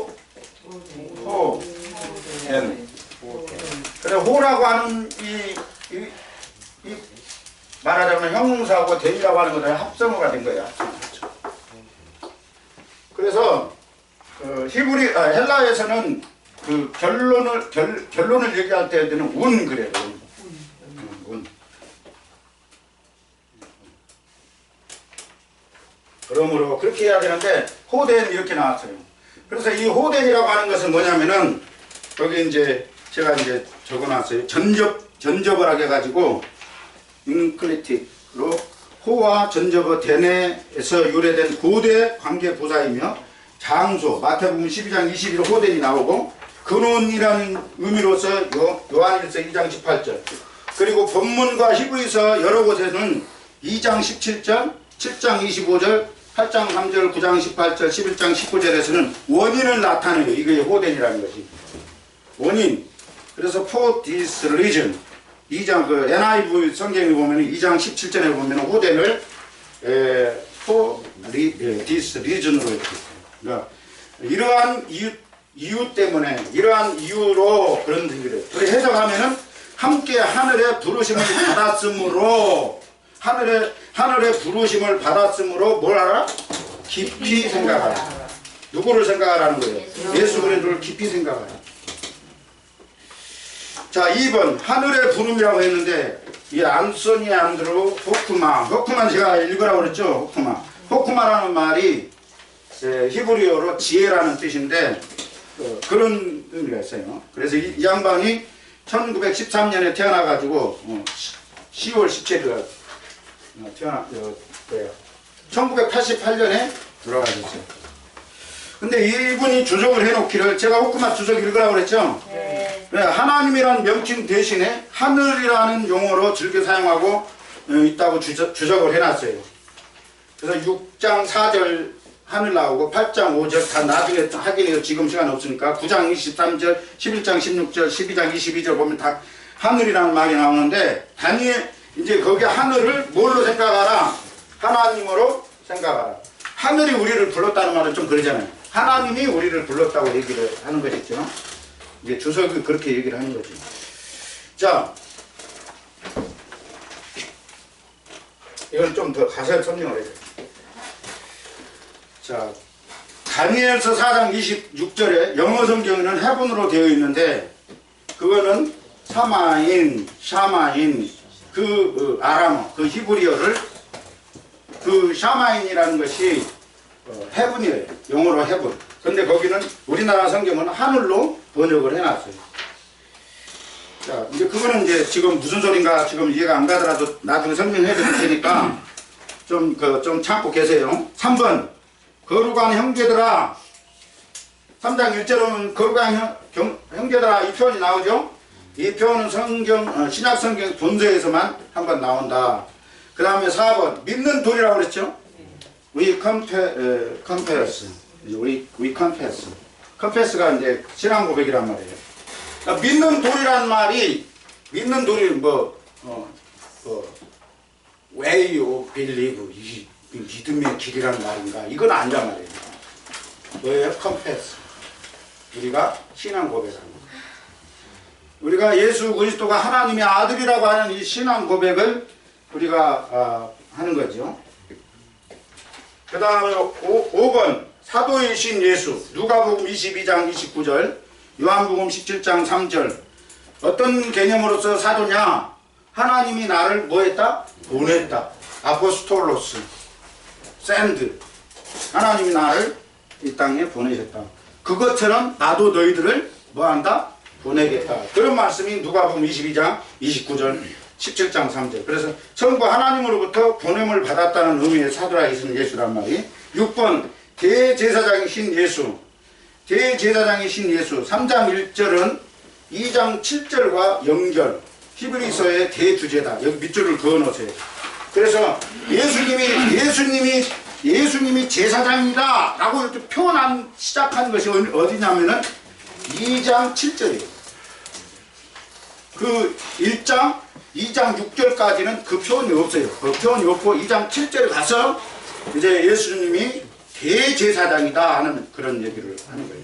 그래 호라고 하는 이 말하자면 형용사하고 덴이라고 하는 것은 합성어가 된 거야. 그래서 헬라에서는 그 결론을 얘기할 때는 운 그래요. 운. 그러므로 그렇게 해야 되는데 호덴 이렇게 나왔어요. 그래서 이 호덴이라고 하는 것은 뭐냐면은 여기 이제 제가 이제 적어놨어요. 전접을 하게 가지고 인클리틱으로 호와 전접어 덴에서 유래된 고대 관계 부사이며 장소 마태복음 12장 21호 호덴이 나오고 근원이라는 의미로서 요한일서 2장 18절 그리고 본문과 히브리서 여러 곳에는 2장 17절 7장 25절 8장 3절 9장 18절 11장 19절에서는 원인을 나타내요. 이게 호덴이라는 것이 원인. 그래서 for this reason 2장 그 NIV 성경에 보면 2장 17절에 보면 호덴을 for this reason으로 이렇게 있어요. 그러니까 이러한 이유 때문에 이러한 이유로 그런 얘기를 해석하면은 함께 하늘의 부르심을 받았으므로 하늘의 부르심을 받았으므로 뭘 하라? 깊이 생각하라. 누구를 생각하라는 거예요? 예수 그리스도를 깊이 생각하라. 자 2번 하늘의 부름이라고 했는데 이 안소니 안드루 호쿠마 제가 읽으라고 그랬죠. 호쿠마라는 말이 히브리어로 지혜라는 뜻인데 그런 의미가 있어요. 그래서 이 양반이 1913년에 태어나가지고 10월 17일 태어났어요. 1988년에 돌아가셨어요. 근데 이분이 주석을 해놓기를 제가 호쿠마 주석 읽으라고 그랬죠? 네. 하나님이라는 명칭 대신에 하늘이라는 용어로 즐겨 사용하고 있다고 주석을 해놨어요. 그래서 6장 4절 하늘 나오고 8장 5절 다 나중에 확인해요. 지금 시간 없으니까 9장 23절 11장 16절 12장 22절 보면 다 하늘이라는 말이 나오는데 다니엘 이제 거기 하늘을 뭘로 생각하라? 하나님으로 생각하라. 하늘이 우리를 불렀다는 말은 좀 그러잖아요. 하나님이 우리를 불렀다고 얘기를 하는 것이죠. 이제 주석이 그렇게 얘기를 하는 거죠. 자, 이건 좀 더 가사를 설명을 해야 돼요. 자, 다니엘서 4장 26절에 영어 성경에는 해분으로 되어 있는데 그거는 사마인, 샤마인 그 아람어, 그 히브리어를 그 샤마인이라는 것이 해분이에요. 영어로 해분. 근데 거기는 우리나라 성경은 하늘로 번역을 해놨어요. 자, 이제 그거는 이제 지금 무슨 소린가 지금 이해가 안 가더라도 나중에 설명해 드릴 테니까 좀 참고 계세요. 3번. 거룩한 형제들아. 3장 1절은 거룩한 형제들아 이 표현이 나오죠? 이 표현은 신약 성경 본서에서만 한번 나온다. 그 다음에 4번. 믿는 돌이라고 그랬죠? We confess. We confess. confess가 이제 신앙 고백이란 말이에요. 그러니까 믿는 돌이란 말이, 믿는 돌이 way of believe. 이 믿음의 길이란 말인가? 이건 아니란 말이에요. 뭐예요? confess. 우리가 신앙 고백하는 거예요. 우리가 예수 그리스도가 하나님의 아들이라고 하는 이 신앙 고백을 우리가 하는 거죠. 그 다음에 5번 사도이신 예수 누가복음 22장 29절 요한복음 17장 3절 어떤 개념으로서 사도냐? 하나님이 나를 뭐했다? 보냈다. 아포스톨로스 샌드 하나님이 나를 이 땅에 보내셨다. 그것처럼 나도 너희들을 뭐한다? 보내겠다. 그런 말씀이 누가복음 22장 29절 17장 3절. 그래서 성부 하나님으로부터 보냄을 받았다는 의미의 사도라이신 예수란 말이. 6번 대제사장이신 예수. 대제사장이신 예수 3장 1절은 2장 7절과 연결. 히브리서의 대주제다. 여기 밑줄을 그어놓으세요. 그래서 예수님이 제사장이다 라고 이렇게 시작한 것이 어디냐면은 2장 7절이에요. 그 1장 2장 6절까지는 그 표현이 없어요. 그 표현이 없고 2장 7절에 가서 이제 예수님이 대제사장이다 하는 그런 얘기를 하는 거예요.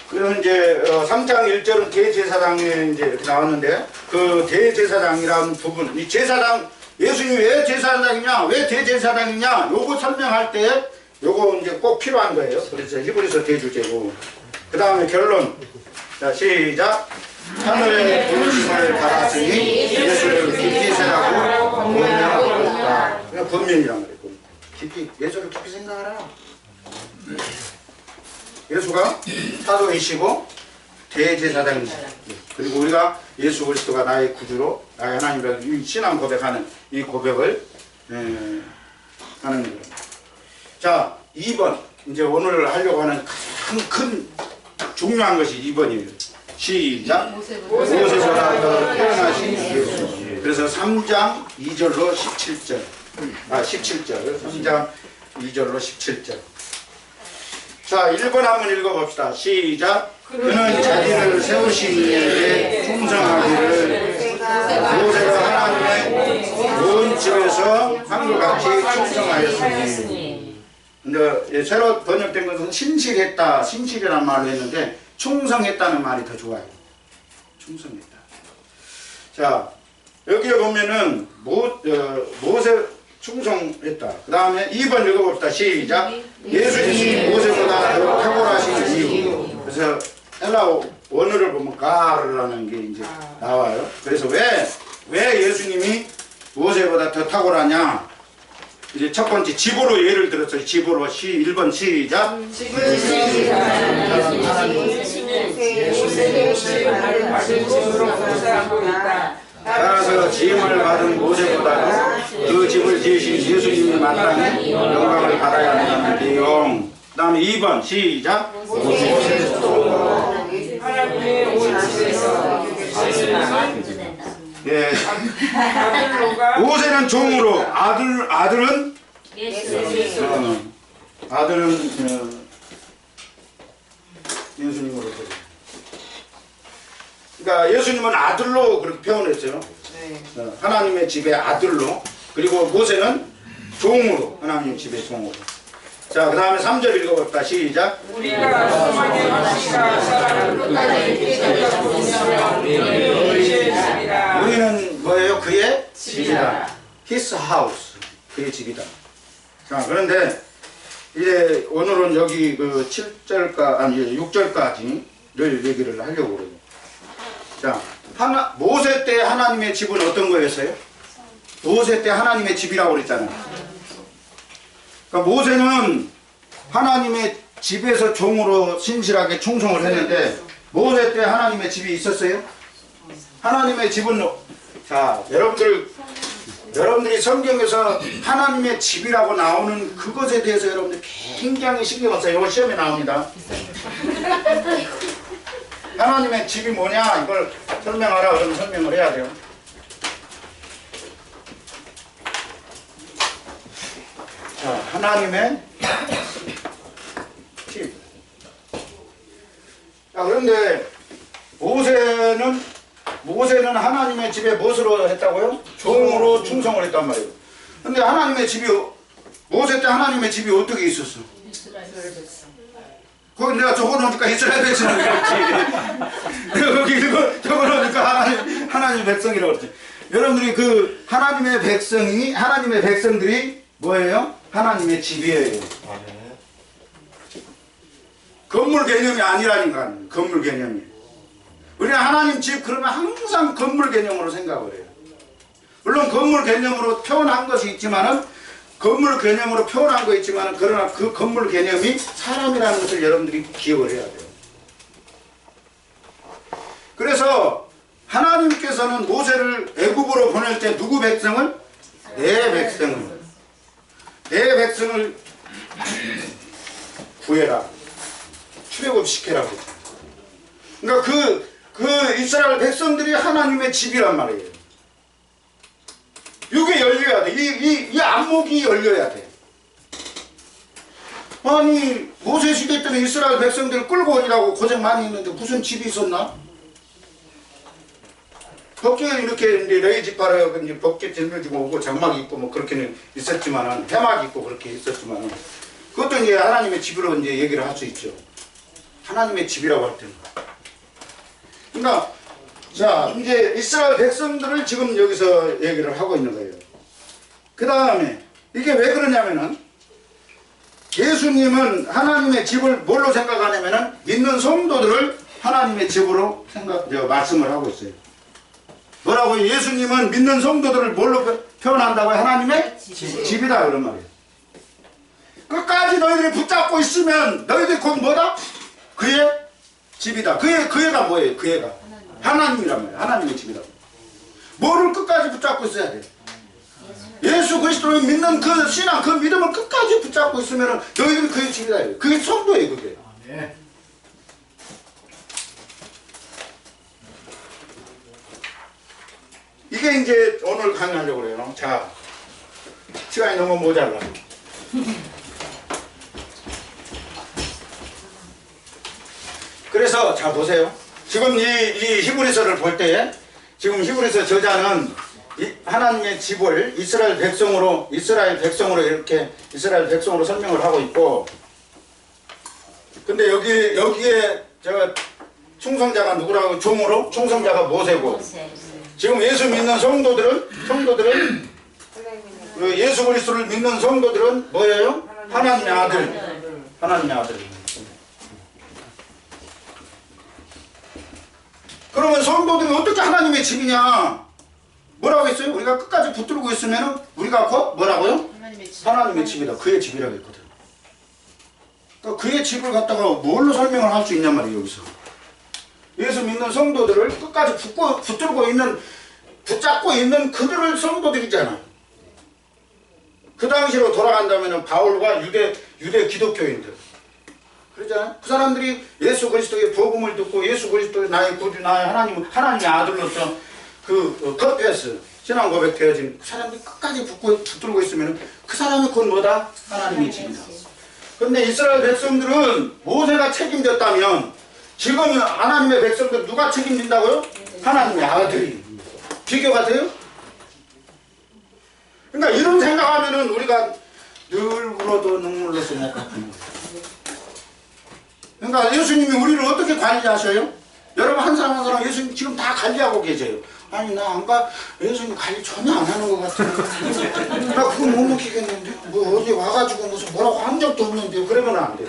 그래서 이제 3장 1절은 대제사장에 이제 이렇게 나왔는데 그 대제사장이라는 부분, 이 제사장 예수님이 왜 제사장이냐, 왜 대제사장이냐, 요거 설명할 때 요거 이제 꼭 필요한 거예요. 그래서 히브리서 대주제고. 그 다음에 결론. 자, 시작. 하늘의 부르심을 받았으니 예수를 깊이 생각하고 본면하고 있다. 그러니까 본면이란 말이에요. 깊이, 예수를 깊이 생각하라. 예수가 사도이시고 대제사장이시다. 그리고 우리가 예수 그리스도가 나의 구주로 나의 하나님이라는 신앙 고백하는 이 고백을 하는 거예요. 자, 2번. 이제 오늘 하려고 하는 가장 큰 중요한 것이 2번이에요. 시작. 모세보다 더 태어나신 예수. 그래서 3장 2절로 17절. 17절. 3장 2절로 17절. 자, 1번 한번 읽어봅시다. 시작. 그는 자기를 세우신 이에게 충성하기를 모세가 하나님의 온 집에서 한결같이 충성하였으니. 근데 새로 번역된 것은 신실했다, 신실이라는 말로 했는데 충성했다는 말이 더 좋아요. 충성했다. 자, 여기에 보면은 모세 충성했다. 그 다음에 2번 읽어봅시다. 시작. 예수님이 모세보다 더 탁월하신 이유. 그래서 헬라 원어를 보면 가르라는 게 이제 나와요. 그래서 왜 예수님이 모세보다 더 탁월하냐? 이제 첫 번째 집으로 예를 들었어요. 집으로 1번 시작. 따라서 지음을 받은 모세보다도 그 집을 지으신 예수님이 마땅히 영광을 받아야 한다는 내용. 그 다음에 2번 시작. 하나님의 온 집에서 예. 모세는 종으로 아들은 예수님으로 그래. 그러니까 예수님은 아들로 그렇게 표현했어요. 하나님의 집의 아들로. 그리고 모세는 종으로, 하나님의 집의 종으로. 자, 그 다음에 3절 읽어볼까? 시작. 우리가 소망의 마시가 사랑을 끝까지 지켜주시며 우리는 뭐예요? 그의 집이다. His house. 그의 집이다. 자, 그런데 이제 오늘은 여기 그 6절까지를 얘기를 하려고 그래요. 자, 모세 때 하나님의 집은 어떤 거였어요? 모세 때 하나님의 집이라고 그랬잖아요. 그러니까 모세는 하나님의 집에서 종으로 신실하게 충성을 했는데 모세 때 하나님의 집이 있었어요? 하나님의 집은 자, 여러분들이 성경에서 하나님의 집이라고 나오는 그것에 대해서 여러분들 굉장히 신경을 써요. 이거 시험에 나옵니다. 하나님의 집이 뭐냐 이걸 설명하라 그러면 설명을 해야 돼요. 자, 하나님의 집. 자, 그런데 모세는 하나님의 집에 무엇으로 했다고요? 종으로 충성을 했단 말이에요. 근데 하나님의 집이 모세 때 하나님의 집이 어떻게 있었어? 거기 내가 적어놓으니까 이스라엘 백성이라고 그랬지. 거기 적어놓으니까 하나님 백성이라고 그랬지. 여러분들이 그 하나님의 백성들이 뭐예요? 하나님의 집이에요. 건물 개념이 아니라니까. 건물 개념이. 우리는 하나님 집 그러면 항상 건물 개념으로 생각을 해요. 물론 건물 개념으로 표현한 것이 있지만은 그러나 그 건물 개념이 사람이라는 것을 여러분들이 기억을 해야 돼요. 그래서 하나님께서는 모세를 애굽으로 보낼 때 누구 백성을? 내 백성을 구해라. 출애굽시켜라. 그러니까 그 이스라엘 백성들이 하나님의 집이란 말이에요. 이게 열려야 돼. 이 안목이 열려야 돼. 아니 모세 시대 때는 이스라엘 백성들을 끌고 오느라고 고생 많이 했는데 무슨 집이 있었나? 법조에 이렇게 이제 레이 지파라 이제 법계 짊어지고 오고 장막 입고 뭐 그렇게는 있었지만은 해막 입고 그렇게 있었지만은 그것도 이제 하나님의 집으로 이제 얘기를 할 수 있죠. 하나님의 집이라고 할 때는. 그러니까 자 이제 이스라엘 백성들을 지금 여기서 얘기를 하고 있는 거예요. 그 다음에 이게 왜 그러냐면은 예수님은 하나님의 집을 뭘로 생각하냐면은 믿는 성도들을 하나님의 집으로 말씀을 하고 있어요. 뭐라고요? 예수님은 믿는 성도들을 뭘로 표현한다고요? 하나님의 집이다 그런 말이에요. 끝까지 너희들이 붙잡고 있으면 너희들이 곧 뭐다? 그의 집이다. 그 애가 뭐예요? 그 애가 하나님이란 말이에요. 하나님의 집이다. 뭐를 끝까지 붙잡고 있어야 돼요? 예수 그리스도를 믿는 그 신앙, 그 믿음을 끝까지 붙잡고 있으면 너희들이 그의 집이다. 그게 성도예요. 그게. 이게 이제 오늘 강의하려고 그래요. 자, 시간이 너무 모자라. 그래서 자 보세요. 지금 이 히브리서를 볼 때 지금 히브리서 저자는 하나님의 집을 이스라엘 백성으로 이렇게 이스라엘 백성으로 설명을 하고 있고, 근데 여기에 제가 충성자가 누구라고? 종으로 충성자가 모세고, 지금 예수 믿는 성도들은 그 예수 그리스도를 믿는 성도들은 뭐예요? 하나님의 아들. 하나님의 아들. 그러면 성도들이 어떻게 하나님의 집이냐? 뭐라고 했어요? 우리가 끝까지 붙들고 있으면 우리가 곧 뭐라고요? 하나님의 집이다. 그의 집이라고 했거든. 그러니까 그의 집을 갖다가 뭘로 설명을 할 수 있냔 말이에요. 여기서 예수 믿는 성도들을 끝까지 붙잡고 있는 그들을 성도들이잖아요. 그 당시로 돌아간다면 바울과 유대 기독교인들 그러잖아요. 그 사람들이 예수 그리스도의 복음을 듣고 예수 그리스도의 나의 구주, 나의 하나님의 아들로서 그 컨페스 신앙 고백되어진 그 사람들이 끝까지 붙들고 있으면 그 사람이 곧 뭐다? 하나님의 집이다. 그런데 이스라엘 백성들은 모세가 책임졌다면 지금 하나님의 백성들 누가 책임진다고요? 하나님의 아들이. 비교가 돼요? 그러니까 이런 생각하면은 우리가 늘 울어도 눈물로서 못 갚는 거예요. 그러니까 예수님이 우리를 어떻게 관리하셔요? 여러분 한 사람 한 사람 예수님 지금 다 관리하고 계세요. 아니 나 안 가, 예수님 관리 전혀 안 하는 것 같아요. 나 그거 못 느끼겠는데 뭐 어디 와가지고 무슨 뭐라고 한 적도 없는데 그러면 안 돼요.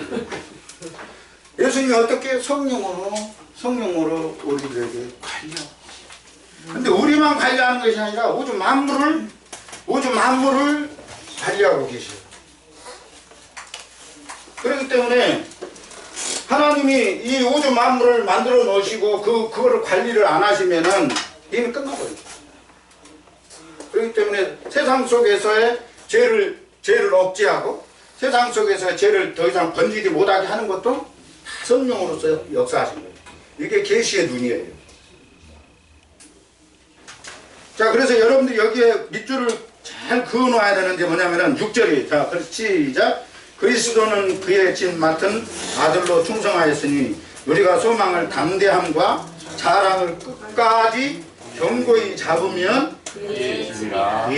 예수님이 어떻게 성령으로 우리들에게 관리하고. 근데 우리만 관리하는 것이 아니라 우주 만물을 관리하고 계셔요. 그렇기 때문에 하나님이 이 우주 만물을 만들어 놓으시고 그거를 관리를 안 하시면은 이미 끝나버려요. 그렇기 때문에 세상 속에서의 죄를 억제하고 세상 속에서의 죄를 더 이상 번지지 못하게 하는 것도 다 성령으로서 역사하신 거예요. 이게 계시의 눈이에요. 자, 그래서 여러분들이 여기에 밑줄을 잘 그어놓아야 되는데 뭐냐면은 6절이 자, 시작. 그리스도는 그의 진 맡은 아들로 충성하였으니 우리가 소망을 담대함과 자랑을 끝까지 견고히 잡으면 그의 집이라.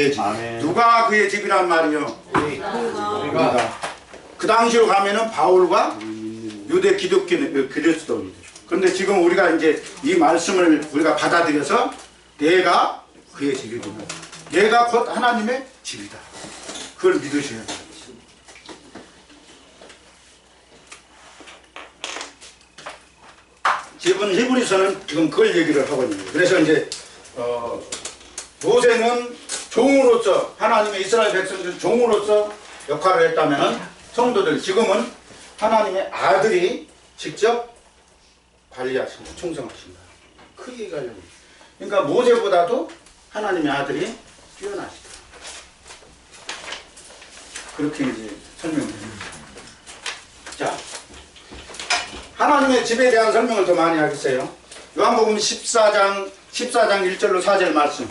누가 그의 집이란 말이요? 우리가. 그 당시로 가면은 바울과 유대 기독교는 그리스도입니다. 그런데 지금 우리가 이제 이 말씀을 우리가 받아들여서 내가 그의 집이구나. 내가 곧 하나님의 집이다. 그걸 믿으셔야 돼요. 지금 히브리서는 지금 그걸 얘기를 하고 있는 거예요. 그래서 이제 모세는 종으로서 하나님의 이스라엘 백성들 종으로서 역할을 했다면 성도들 지금은 하나님의 아들이 직접 관리하신다, 충성하신다. 그 얘기가 하려고. 그러니까 모세보다도 하나님의 아들이 뛰어나시다. 그렇게 이제 설명합니다. 자, 하나님의 집에 대한 설명을 더 많이 하겠어요. 요한복음 14장 1절로 4절 말씀.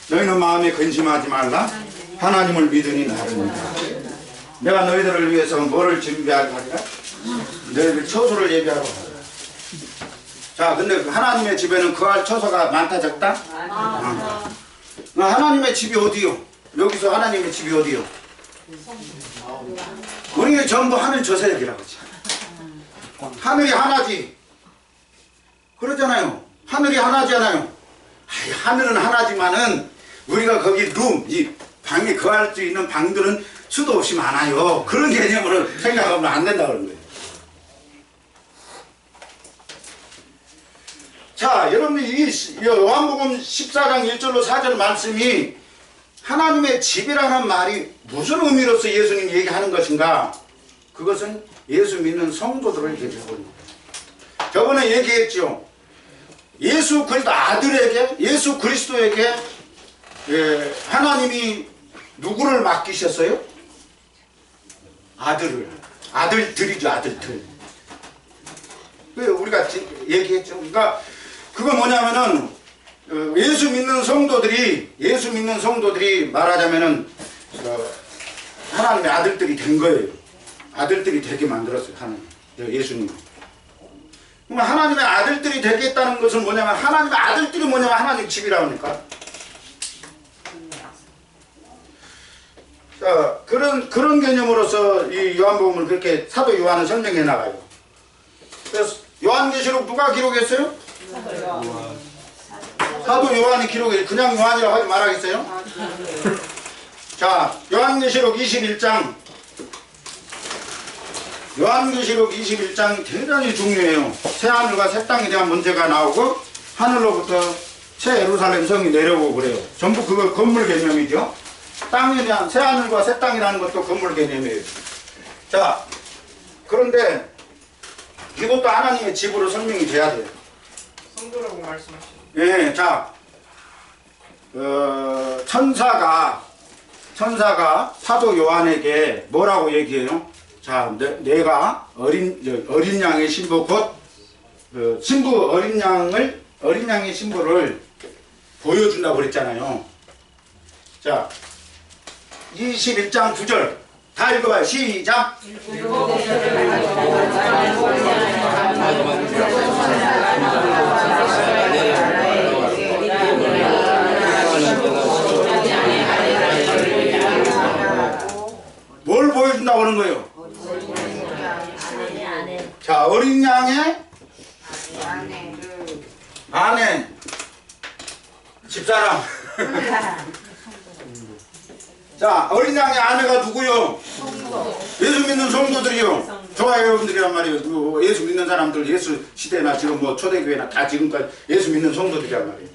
너희는 마음에 근심하지 말라. 하나님을 믿으니 나를 믿으라. 내가 너희들을 위해서 뭐를 준비하리라? 너희들 처소를 예비하러 가라. 자, 근데 하나님의 집에는 그할 처소가 많다 적다? 하나님의 집이 어디요? 여기서 하나님의 집이 어디요? 우리는 전부 하늘 저세력이라고 하지. 하늘이 하나지. 그러잖아요. 하늘이 하나잖아요. 아이, 하늘은 하나지만은 우리가 거기 이 방에 거할 수 있는 방들은 수도 없이 많아요. 그런 개념으로 생각하면 안 된다 그런 거예요. 자, 여러분들 이 요한복음 14장 1절로 4절 말씀이 하나님의 집이라는 말이 무슨 의미로서 예수님이 얘기하는 것인가? 그것은 예수 믿는 성도들을 얘기하고 있는 거예요. 저번에 얘기했죠. 예수 그리스도 아들에게, 예수 그리스도에게 하나님이 누구를 맡기셨어요? 아들을. 아들들이죠, 아들들. 우리가 얘기했죠. 그러니까 그거 뭐냐면은 예수 믿는 성도들이 말하자면은 하나님의 아들들이 된 거예요. 아들들이 되게 만들었어요. 하나님, 예수님. 그러면 하나님의 아들들이 되겠다는 것은 뭐냐면 하나님의 아들들이 뭐냐면 하나님 집이라고 하니까. 자, 그런 개념으로서 이 요한복음을 그렇게 사도 요한은 설명해 나가요. 그래서 요한계시록 누가 기록했어요? 사도 요한이 기록해. 그냥 요한이라고 하지 말하겠어요? 자, 요한계시록 21장. 요한계시록 21장 대단히 중요해요. 새하늘과 새 땅에 대한 문제가 나오고 하늘로부터 새 예루살렘 성이 내려오고 그래요. 전부 그거 건물 개념이죠. 땅에 대한 새하늘과 새 땅이라는 것도 건물 개념이에요. 자, 그런데 이것도 하나님의 집으로 설명이 돼야 돼요. 성도라고 말씀하시죠. 예, 자, 천사가 사도 요한에게 뭐라고 얘기해요? 자, 내가 어린 양의 신부 곧 어린 양의 신부를 보여준다고 그랬잖아요. 자, 21장 9절 다 읽어봐요. 시작. 뭘 보여준다고 하는 거예요? 자, 어린 양의 아내 집사람. 자, 어린 양의 아내가 누구요? 예수 믿는 성도들이요. 좋아요, 여러분들이란 말이에요. 예수 믿는 사람들, 예수 시대나 지금 뭐 초대교회나 다 지금까지 예수 믿는 성도들이란 말이에요.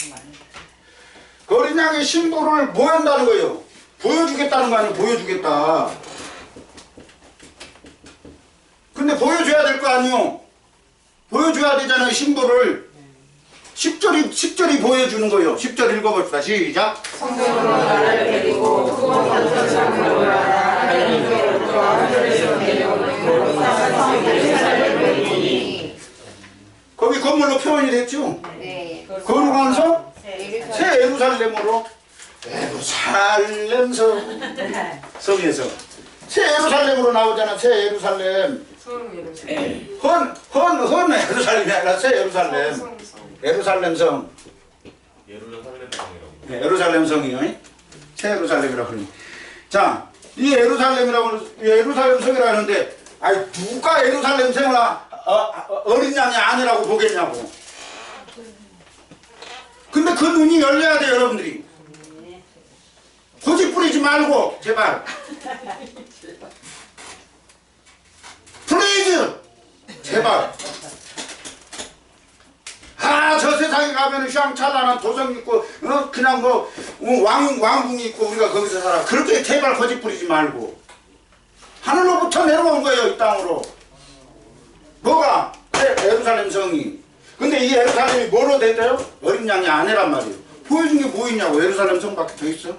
그 어린 양의 신부를 뭐 한다는 거예요? 보여주겠다는 거 아니에요? 보여주겠다. 근데 보여줘야 될 거 아니에요? 보여줘야 되잖아요, 신부를. 10절이 보여주는 거예요. 10절 읽어봅시다. 시작. 성도로 나를 데리고 그곳 장로라 하나님께로부터 하늘에서 내려오는 거기 건물로 표현이 됐죠? 네. 거룩한 성? 새 예루살렘으로. 예루살렘 성에서 새 예루살렘으로 나오잖아. 새 예루살렘. 헌 예루살렘이 아니라 새 예루살렘. 예루살렘 성. 예루살렘 성이요. 새 예루살렘이라고 그러니. 자, 이 예루살렘 성이라 하는데, 아니 누가 예루살렘 성을 어린 양의 아내라고 보겠냐고. 근데 그 눈이 열려야 돼요, 여러분들이. 고집 부리지 말고 제발. 플리즈 제발. 저 세상에 가면은 샹찰란한 도성 있고 그냥 뭐 왕궁이 있고 우리가 거기서 살아. 그렇게 제발 고집 부리지 말고. 하늘로부터 내려온 거예요, 이 땅으로. 뭐가? 예루살렘 성이. 근데 이 예루살렘이 뭐로 된대요? 어린 양의 아내란 말이에요. 보여준 게 뭐 있냐고. 예루살렘 성밖에 더 있어?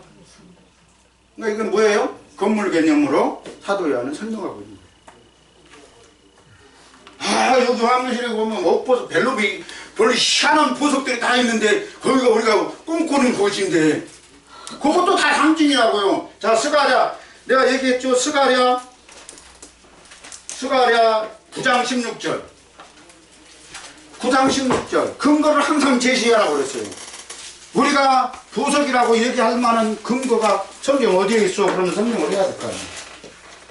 그러니까 이건 뭐예요? 건물 개념으로 사도 요한은 설명하고 있는 거예요. 여기 화장실에 보면 옷보석 별로 희한한 보석들이 다 있는데 거기가 우리가 꿈꾸는 곳인데 그것도 다 상징이라고요. 자, 스가랴 내가 얘기했죠. 스가랴 9장 16절 9장 16절 근거를 항상 제시하라고 그랬어요. 우리가 보석이라고 얘기할 만한 근거가 성경 어디에 있어? 그러면 설명을 해야 될 거 아니에요.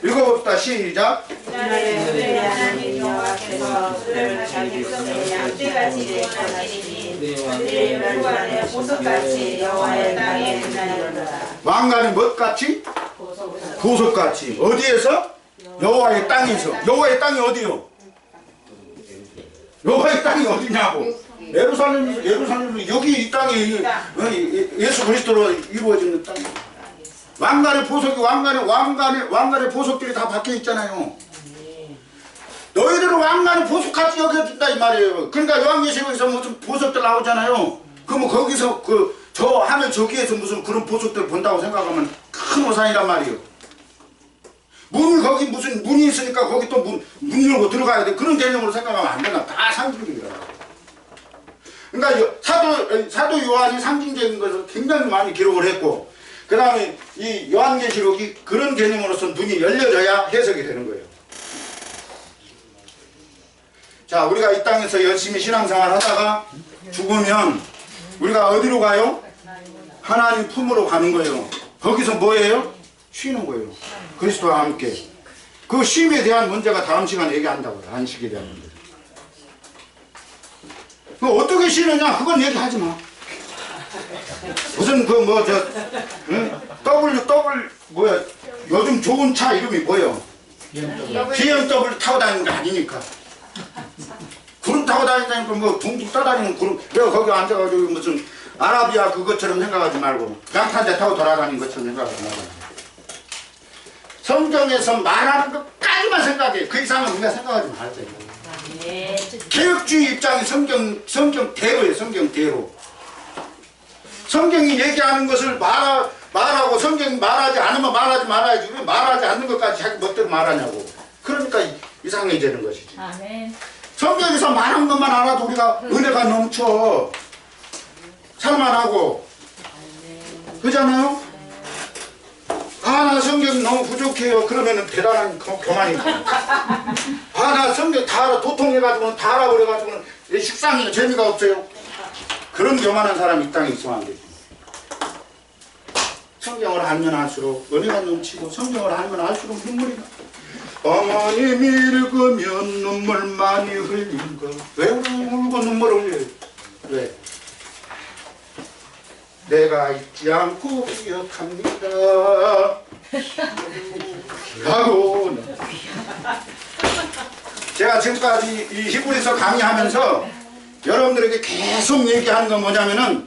읽어봅시다. 시작. 하나님 여호와께서 그를 자기 백성의 양떼같이 구원하시니 그들의 멸관에 보석같이 여호와의 땅에 드나들어라. 왕관이 뭐같이? 보석같이. 어디에서? 여호와의 땅에서. 여호와의 땅이 어디요? 여호와의 땅이 어디냐고. 예루살렘 여기 이 땅이 예수 그리스도로 이루어지는 땅. 왕관의 보석이 왕관의 보석들이 다 박혀 있잖아요. 너희들은 왕관의 보석같이 여겨준다 이 말이에요. 그러니까 요한계시록에서 무슨 보석들 나오잖아요. 그러면 거기서 저 하늘 저기에서 무슨 그런 보석들 본다고 생각하면 큰 오산이란 말이에요. 문이 거기 무슨 문이 있으니까 거기 또 문 열고 들어가야 돼. 그런 개념으로 생각하면 안 된다. 다 상징적이라. 그러니까 사도 요한이 상징적인 것을 굉장히 많이 기록을 했고, 그 다음에 이 요한계시록이 그런 개념으로서 눈이 열려져야 해석이 되는 거예요. 자, 우리가 이 땅에서 열심히 신앙생활 하다가 죽으면 우리가 어디로 가요? 하나님 품으로 가는 거예요. 거기서 뭐예요? 쉬는 거예요. 그리스도와 함께. 그 쉼에 대한 문제가 다음 시간에 얘기한다고요. 안식에 대한 문제. 그 어떻게 쉬느냐? 그건 얘기하지 마. 무슨 뭐야? 요즘 좋은 차 이름이 뭐예요? BMW 타고 다니는 게 아니니까. 구름 타고 다닌다니까 뭐 둥둥 떠다니는 구름. 내가 거기 앉아가지고 무슨 아라비아 그것처럼 생각하지 말고 양탄대 타고 돌아다니는 것처럼 생각하지 말고. 성경에서 말하는 것까지만 생각해. 그 이상은 우리가 생각하지 말아요. 개혁주의 입장이 성경대로예요. 성경대로. 성경이 얘기하는 것을 말하고 성경이 말하지 않으면 말하지 말아야지. 왜 말하지 않는 것까지 자기 멋대로 말하냐고. 그러니까 이상해지는 것이지. 아멘. 성경에서 말한 것만 알아도 우리가 은혜가 넘쳐 살만하고. 그잖아요? 나 성경 너무 부족해요. 그러면은 대단한 교만이죠. 나 성경 다 알아. 도통해가지고는 다 알아버려가지고는 식상이 재미가 없어요. 그런 교만한 사람이 이 땅에 있으면 안 되지. 성경을 알면 알수록 은혜가 넘치고 성경을 알면 알수록 눈물이 나. 어머님이 읽으면 눈물 많이 흘린 거. 왜 울고 눈물을 흘려요? 왜? 내가 잊지 않고 기억합니다. 하고는 제가 지금까지 이 히브리서 강의하면서 여러분들에게 계속 얘기하는 건 뭐냐면은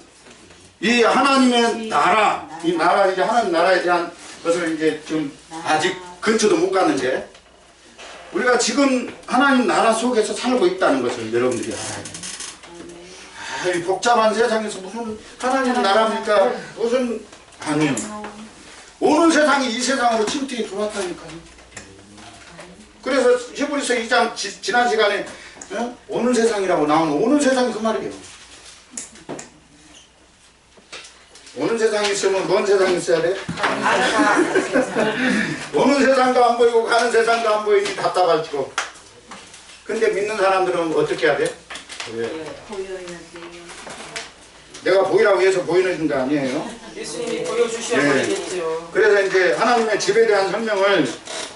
이 하나님의 나라, 이 나라 이제 하나님 나라에 대한 것을 이제 좀 아직 근처도 못 갔는데 우리가 지금 하나님 나라 속에서 살고 있다는 것을 여러분들이 알아야 돼요. 이 복잡한 세상에서 무슨 하나님 나라입니까? 무슨 아니요. 오는 세상이 이 세상으로 침투해 들어왔다니까요. 그래서 히브리서 2장 지난 시간에 오는 세상이라고 나오는 오는 세상이 그 말이에요. 오는 세상이 있으면 먼 세상이 있어야 돼? 오는 세상도 안 보이고 가는 세상도 안 보이니 답답하지고. 근데 믿는 사람들은 어떻게 해야 돼? 내가 보이라고 해서 보이는 게 아니에요. 예수님이 보여주셔야 되겠죠. 그래서 이제 하나님의 집에 대한 설명을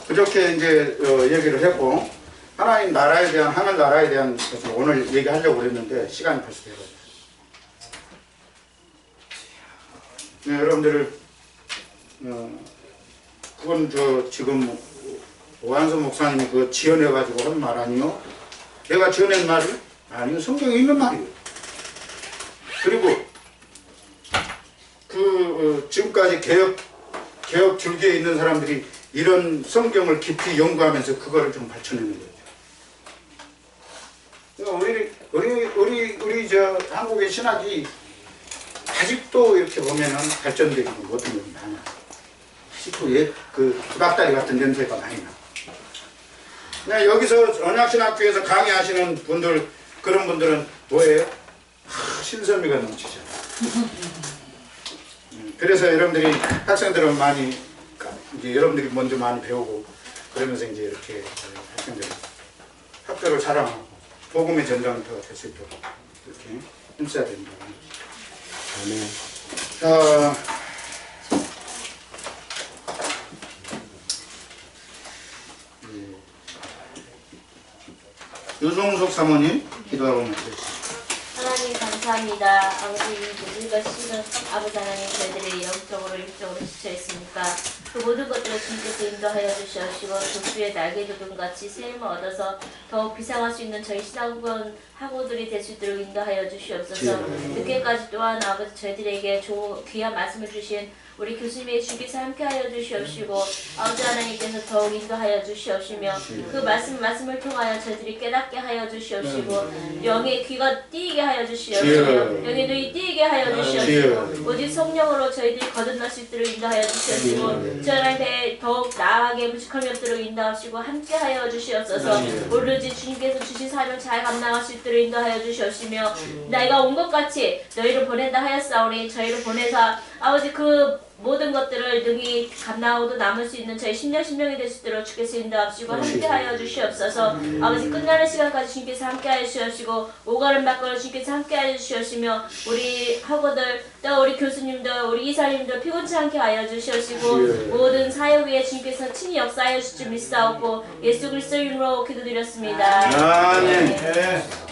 그렇게 이제 얘기를 했고, 하나님 나라에 대한 하늘 나라에 대한 것을 오늘 얘기하려고 그랬는데 시간이 벌써 돼가지고. 네, 여러분들을 그건 지금 오한선 목사님이 그 지어내가지고 한 말 아니요? 내가 지어낸 말이 아니요, 성경에 있는 말이에요. 그리고 지금까지 개혁 줄기에 있는 사람들이 이런 성경을 깊이 연구하면서 그거를 좀 밝혀내는 거죠. 우리 저 한국의 신학이 아직도 이렇게 보면은 발전되지 못한 것이 많아. 아직도 그 두각다리 같은 냄새가 많이 나. 그냥 여기서 언약신학교에서 강의하시는 분들, 그런 분들은 뭐예요? 신선미가 넘치죠. 그래서 여러분들이 학생들은 많이 이제 여러분들이 먼저 많이 배우고 그러면서 이제 이렇게 학생들 학교를 사랑하고 복음의 전장터가 될 수 있도록 이렇게 힘써야 된다. 아멘. 자, 유종숙 사모님 기도하고 마치겠습니다. 하나님 감사합니다. 아버지 모든 것이 아버지 하나님 저희들이 영적으로 육적으로 지쳐 있으니까 그 모든 것들을 주님께서 인도하여 주시옵시고 독수리의 날개 조금 같이 새 힘을 얻어서 더욱 비상할 수 있는 저희 신앙원 학우들이 될 수 있도록 인도하여 주시옵소서. 늦게까지 또한 아버지 저희들에게 귀한 말씀을 주신 우리 교수님의 주께서 함께하여 주시옵시고 아버지 하나님께서 더욱 인도하여 주시옵시며 그 말씀을 통하여 저희들이 깨닫게 하여 주시옵시고 영의 귀가 띄게 하여 주시옵시며 영의 눈이 띄게 하여 주시옵시고 오직 성령으로 저희들이 거듭날 수 있도록 인도하여 주시옵시고 저희한테 더욱 나아가게 무식함이 없도록 인도하시고 함께하여 주시옵소서. 오로지 주님께서 주신 사명을 잘 감당할 수 있도록 인도하여 주시옵시며 내가 온 것 같이 너희를 보낸다 하였사오니 저희를 보내사 아버지 그 모든 것들을 능히 감당하고도 남을 수 있는 저희 10년 10명이 될 수 있도록 주께서 인도하시고 함께하여 주시옵소서. 아버지 끝나는 시간까지 주님께서 함께하여 주시옵시고 오가는 밖으로 주님께서 함께하여 주시옵시며 우리 학우들 또 우리 교수님들 우리 이사님들 피곤치 않게 하여 주시옵시고 모든 사역 위에 주님께서 친히 역사하여 주실 줄 믿사옵고 예수 그리스도 이름으로 기도드렸습니다. 아멘.